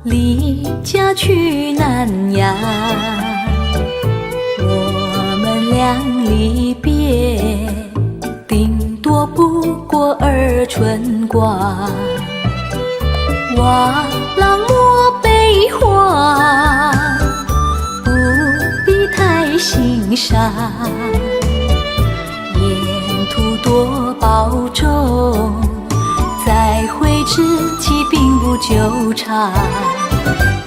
Speaker 1: 离家去南呀，我们俩离别，顶多不过二春光。瓦郎莫悲欢，不必太心伤，沿途多保重，再会之期并不久长。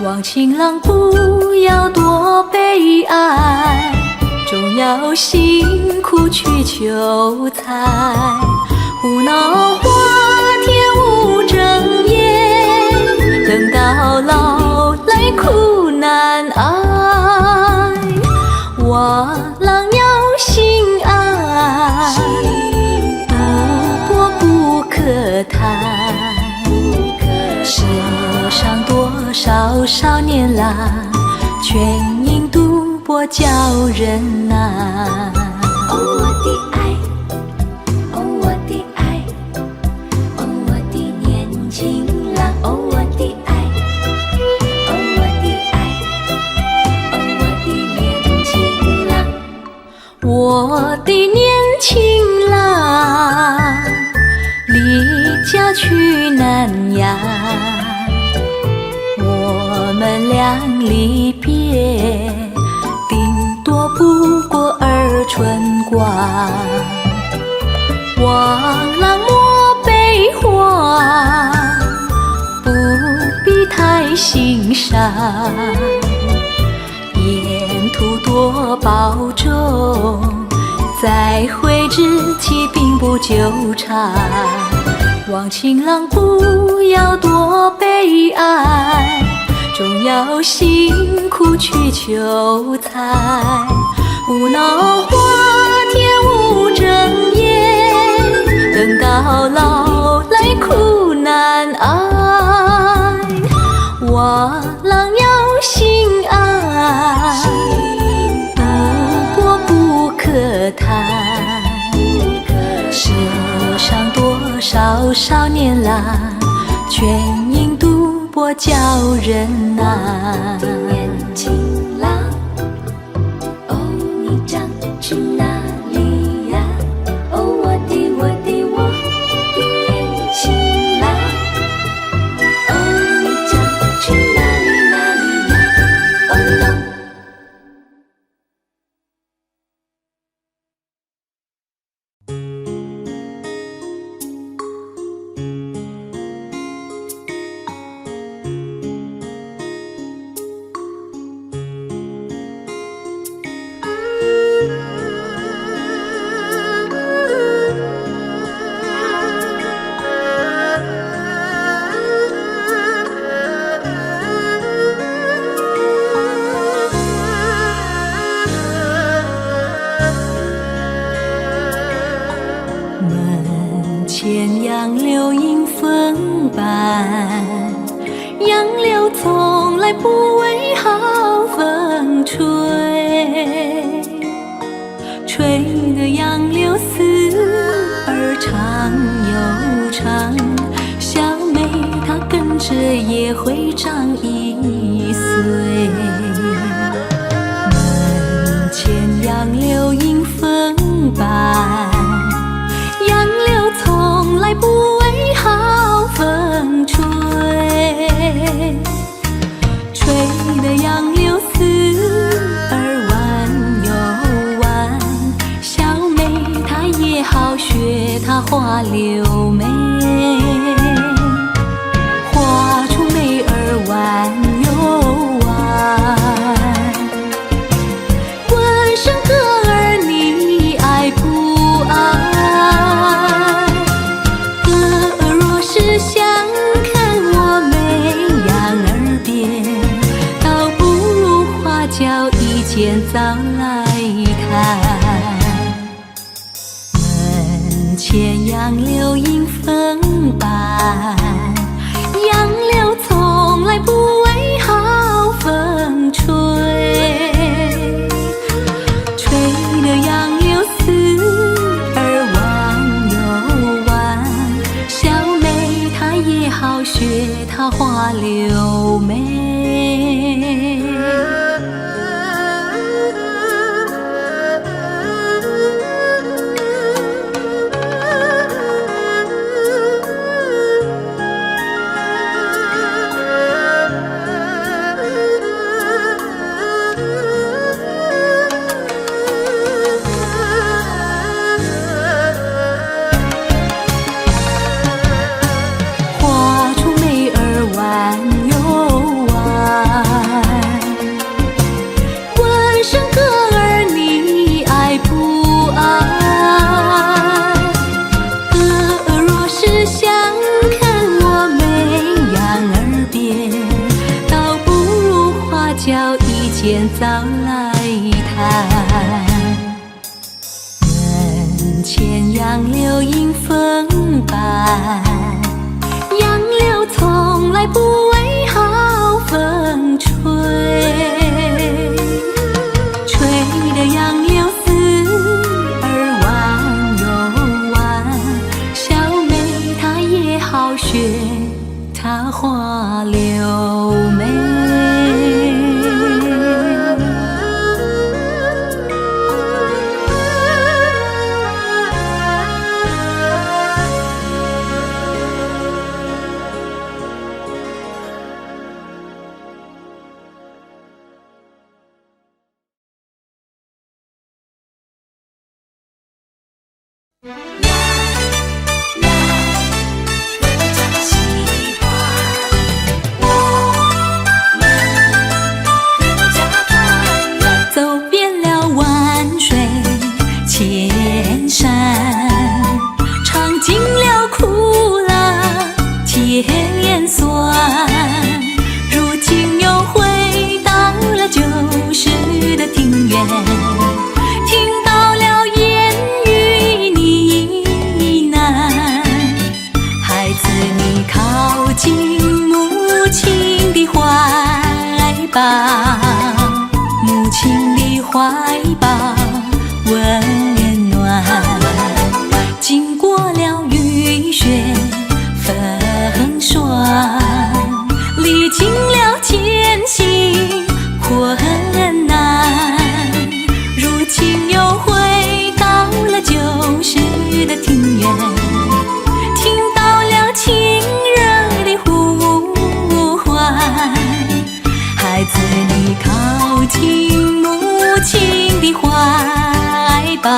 Speaker 1: 望情郎不要多悲哀，总要辛苦去求财。胡闹花天无正业，等到老来苦难挨。瓦郎要心爱，不过不可贪。世上多少少年郎，全因赌博叫人难。
Speaker 2: 哦，我的爱，哦，我的爱，哦，我的年轻郎，哦，我的爱，哦，我的爱，哦，我的年轻郎。
Speaker 1: 我的年轻郎，离家去南呀，我们俩离别，顶多不过二春光。望郎莫悲欢，不必太心伤，沿途多保重，再会之期并不久长。望情郎不要多悲哀，总要辛苦去求财。胡闹花天无正业，等到老来苦难挨。瓦郎要心爱，不过不可贪。世上多少少年郎，全因赌博叫人难。
Speaker 2: 年轻郎，哦，你将去哪里呀？哦，我的年轻郎，哦，你将去哪里呀？哦 no。
Speaker 1: 柳从来不为好风吹，吹得杨柳丝儿长又长，小妹她跟着也会长1岁。门前杨柳迎风摆，杨柳从来不为好风吹，吹得杨柳丝儿弯又弯，小妹她也好学她画柳眉，画出眉儿弯又弯。问声哥儿你爱不爱？哥儿若是想看我眉杨儿别，倒不如花轿一见早来看。门前杨柳迎风摆，杨柳从来不为好风吹，吹得杨柳丝儿弯又弯，小妹她也好学她画柳眉。画出眉儿弯又弯，问声哥儿你爱不爱？哥儿若是想看我眉杨儿别，倒不如花轿一见早来谈。门前杨柳迎风摆，杨柳从来不为好风吹，吹得杨柳丝儿弯又弯，小妹她也好学她画柳眉。走遍了万水千山，尝尽了苦辣甜酸，如今又回到了旧时的庭院，听到了言语呢喃，孩子你靠近母亲的怀抱，母亲的怀抱温暖，经过了雨雪风霜，历经了艰辛困难，如今又回到了旧时的庭院，听到了亲热的呼唤，孩子你靠近母亲的怀抱，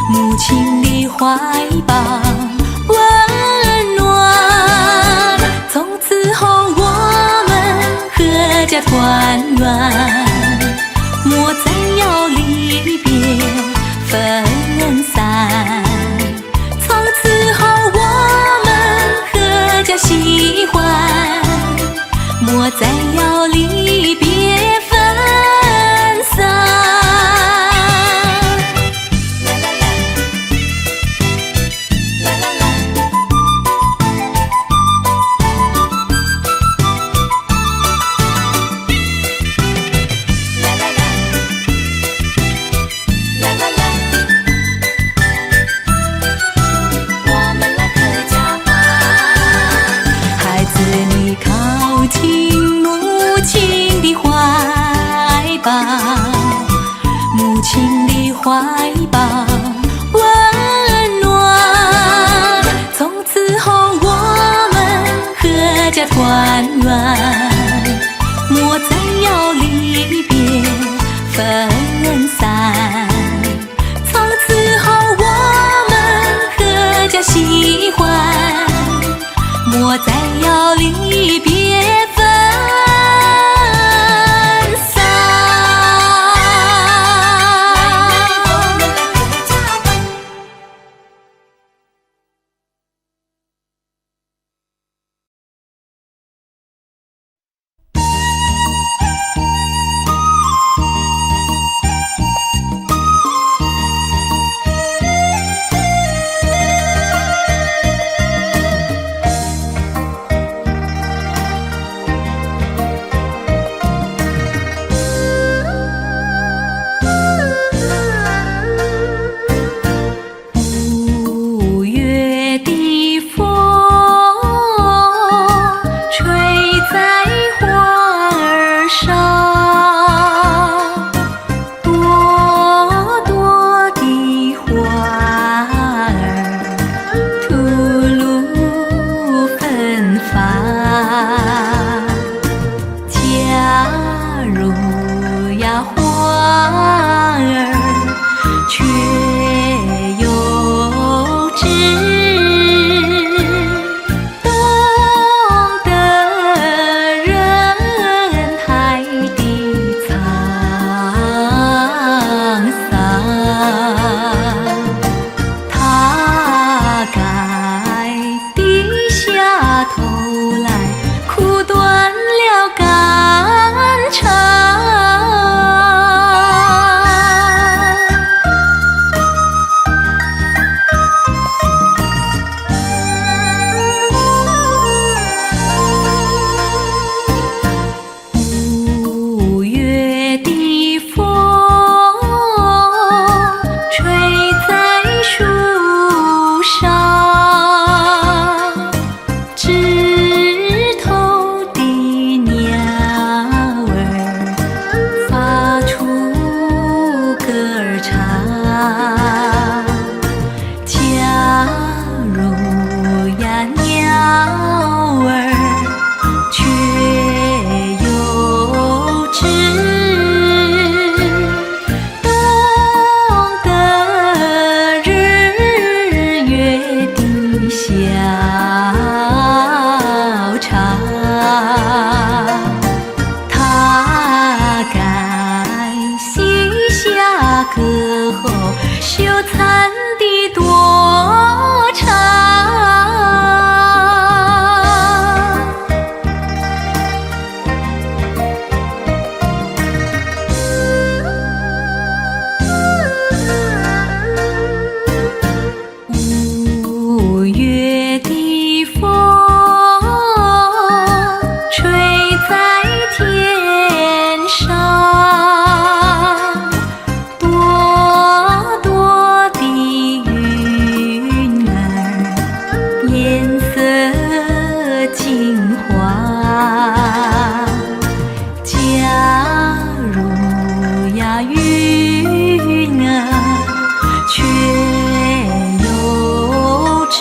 Speaker 1: 母亲的怀抱温暖，从此后我们阖家团圆，莫再要离别分散，从此后我们阖家喜欢，莫再要离别分散。啦啦啦，啦啦啦。怀抱温暖。从此后我们阖家团圆，莫再要离别分散。从此后我们阖家喜欢，莫再要离别分散。歌后羞惭的多长。五月的风吹在天上，朵朵的云儿颜色金黄。假如呀云儿却有知，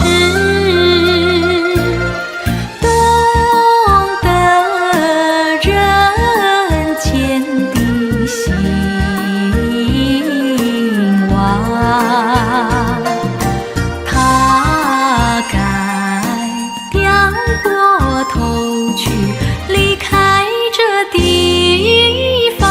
Speaker 1: 懂得人间的兴亡，他该掉过头去离开这地方。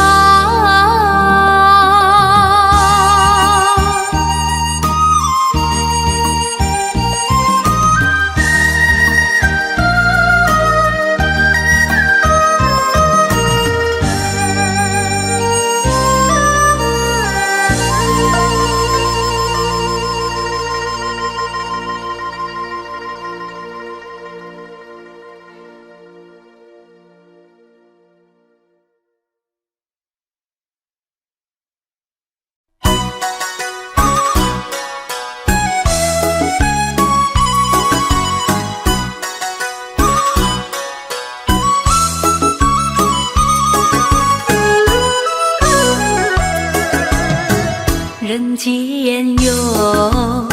Speaker 1: 人间有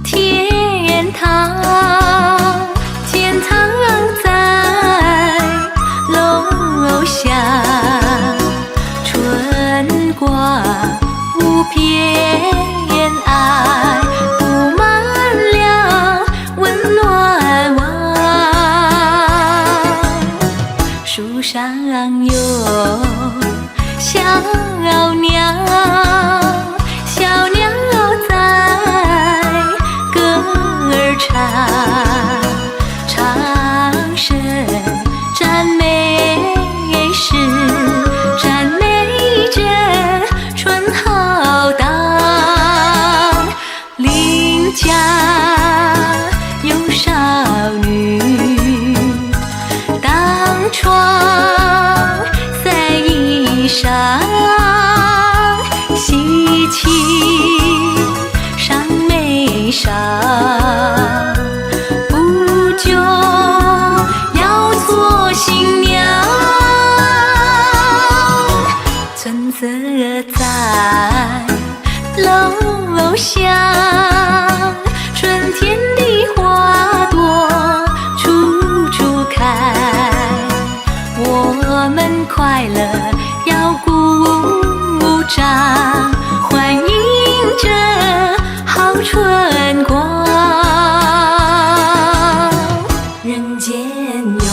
Speaker 1: 天堂，天堂在楼下，春光无边爱，布满了温暖网。树上有小鸟，小鸟在歌儿唱，唱声赞美诗，赞美着春浩荡。邻家有少女当窗晒衣裳，喜气上眉梢，不久要做新娘。村子在楼下，春天的花朵处处开，我们快乐要鼓掌，欢迎着好春光。人间有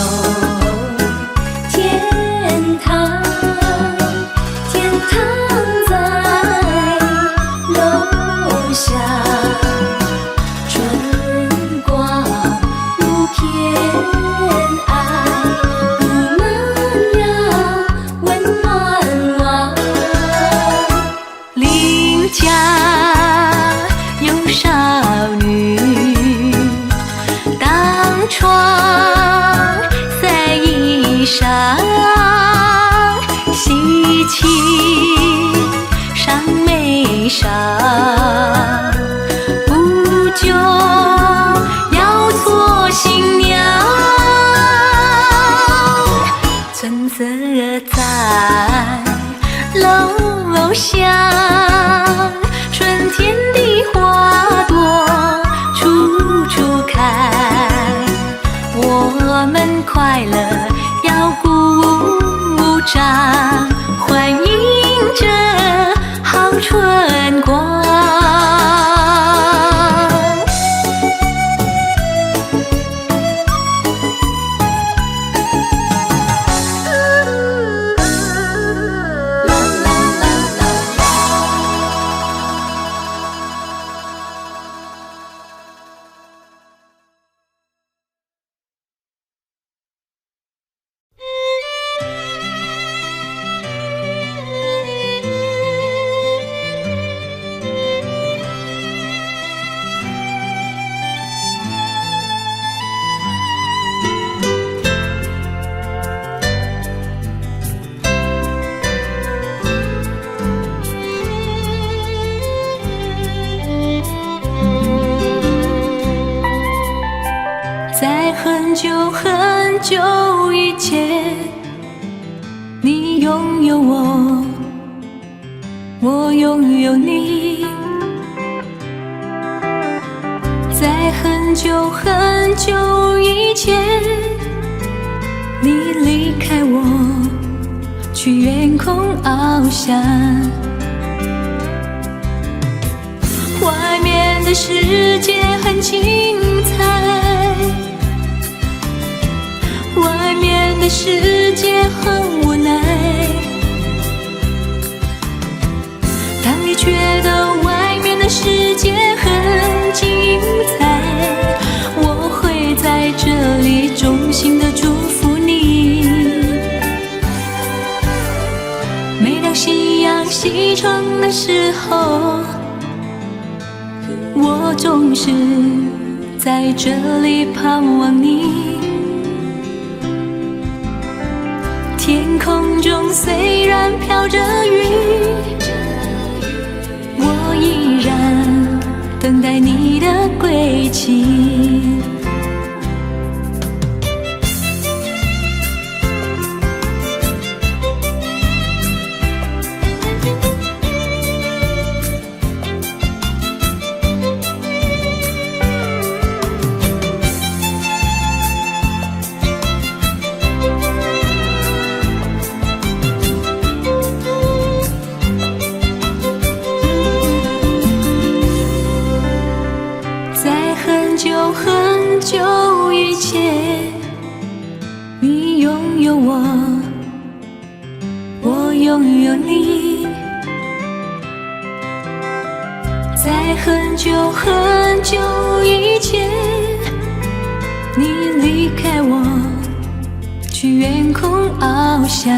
Speaker 1: 天堂，天堂在楼下，春光无边爱，布满了温暖网。邻家有少女当窗晒衣裳，喜气上眉梢，不久要做新娘。村子在楼下，春天的花朵处处开，我们快乐要鼓掌，欢迎着好春光。在很久很久以前，你拥有我，我拥有你。在很久很久以前，你离开我，去远空翱翔。外面的世界很精彩，外面的世界很无奈。当你觉得外面的世界很精彩，我会在这里衷心的祝福你。每当夕阳西沉的时候，我总是在这里盼望你。天空中虽然飘着雨，我依然等待你的归期。有我，我拥有你。在很久很久以前，你离开我，去远空翱翔。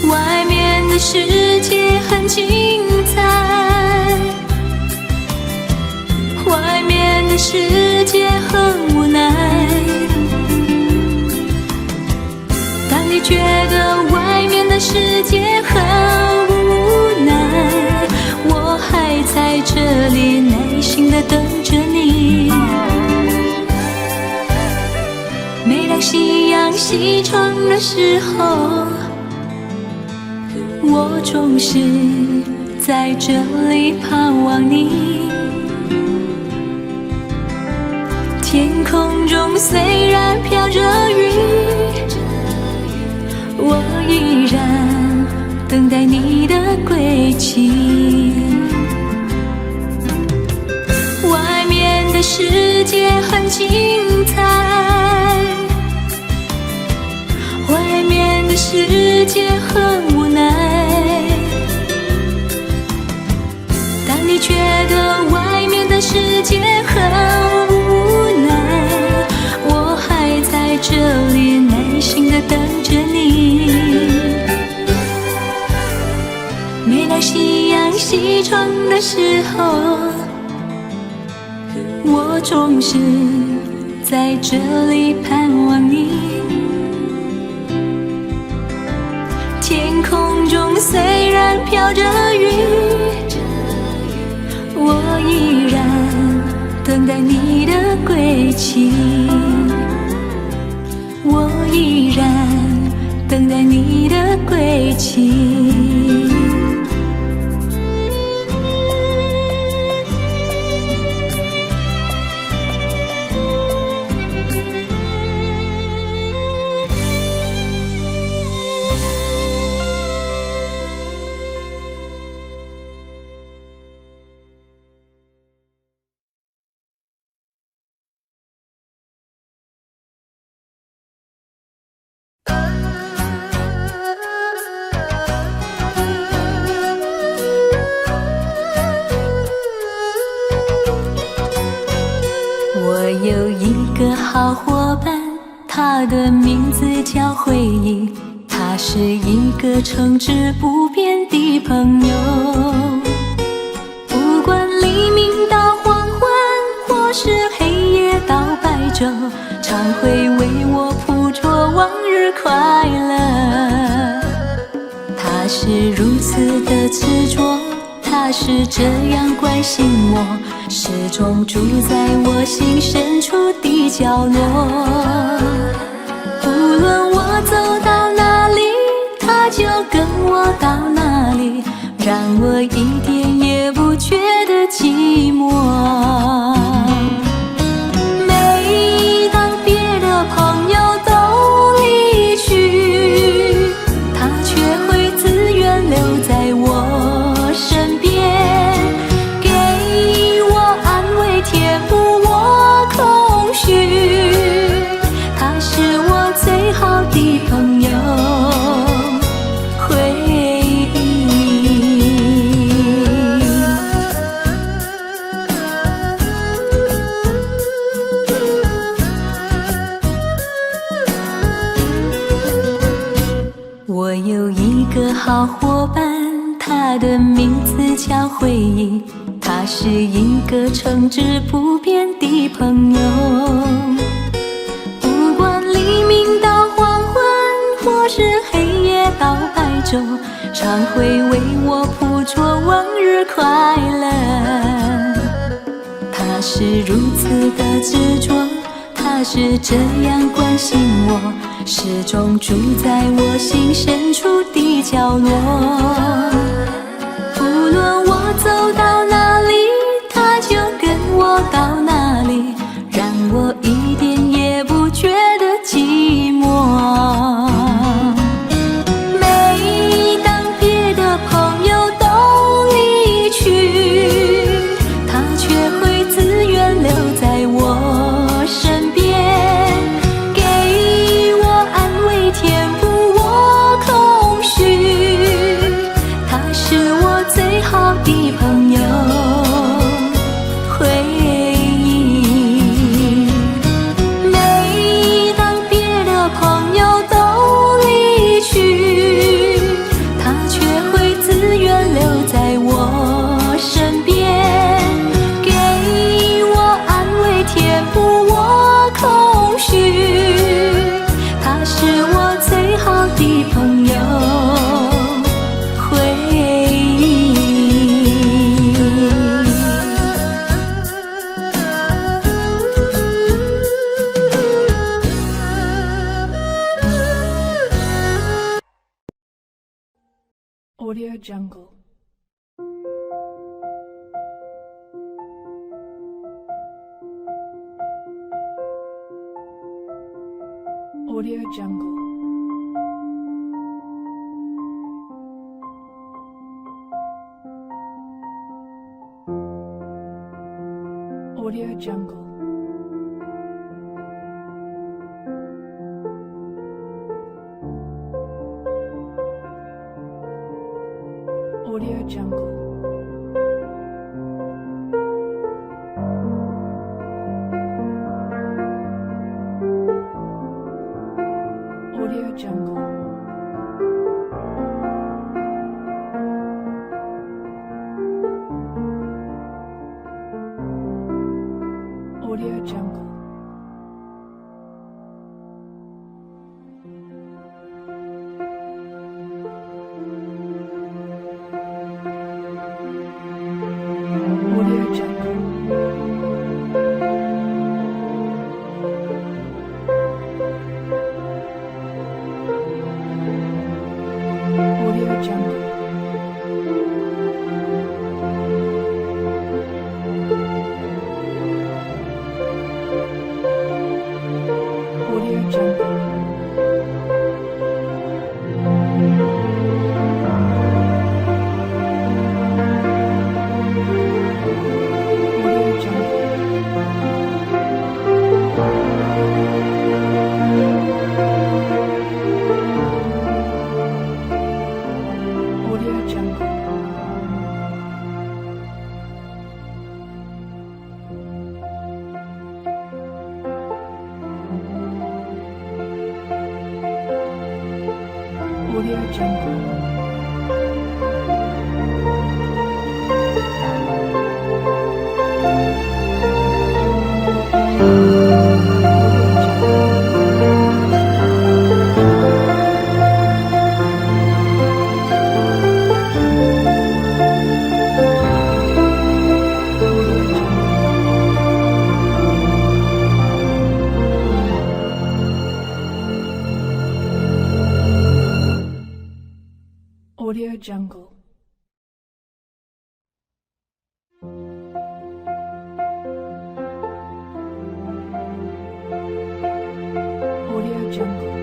Speaker 1: 外面的世界很精彩，外面的世界很无奈。当你觉得外面的世界很无奈，我还在这里耐心地等着你。每当夕阳西闯的时候，我总是在这里盼望你。天空中虽然飘着雨，我依然等待你的归期。外面的世界很精彩，外面的世界很无奈。当你觉得外面的世界很无奈，我还在这里耐心地等着你。每当夕阳西闯的时候，我总是在这里盼望你。天空中虽然飘着雨，我依然等待你的归期。我依然等待你的归期。我有一个好伙伴，他的名字叫回忆，他是一个诚挚不变的朋友。不管黎明到黄昏，或是黑夜到白昼，常会为我谱作往日快乐。他是如此的执着，他是这样关心我，始终住在我心深处的角落。无论我走到哪里，他就跟我到哪里，让我一点也不觉得寂寞。每当别的朋友都离去，他却会自愿留在我身边，给我安慰，填补我空虚。他是我最好的朋友，回忆。我有一个好伙伴，他的名字叫回忆，他是一个诚挚不变的朋友。不管黎明到黄昏，或是黑夜到白昼，常会为我谱作往日快乐。他是如此的执着，他是这样关心我，始终住在我心深处的角落。无论我走到哪里，他就跟我到哪里，让我一点也不觉得寂寞。每当别的朋友都离去，他却会自愿留在我身边，
Speaker 3: Audio Jungle. Audio Jungle. Audio Jungle. Audio Jungle. Audio Jungle. Audio Jungle. Audio Jungle. Audio Jungle. Audio Jungle. Audio Jungle. Audio Jungle. Audio Jungle. Audio Jungle. Audio Jungle.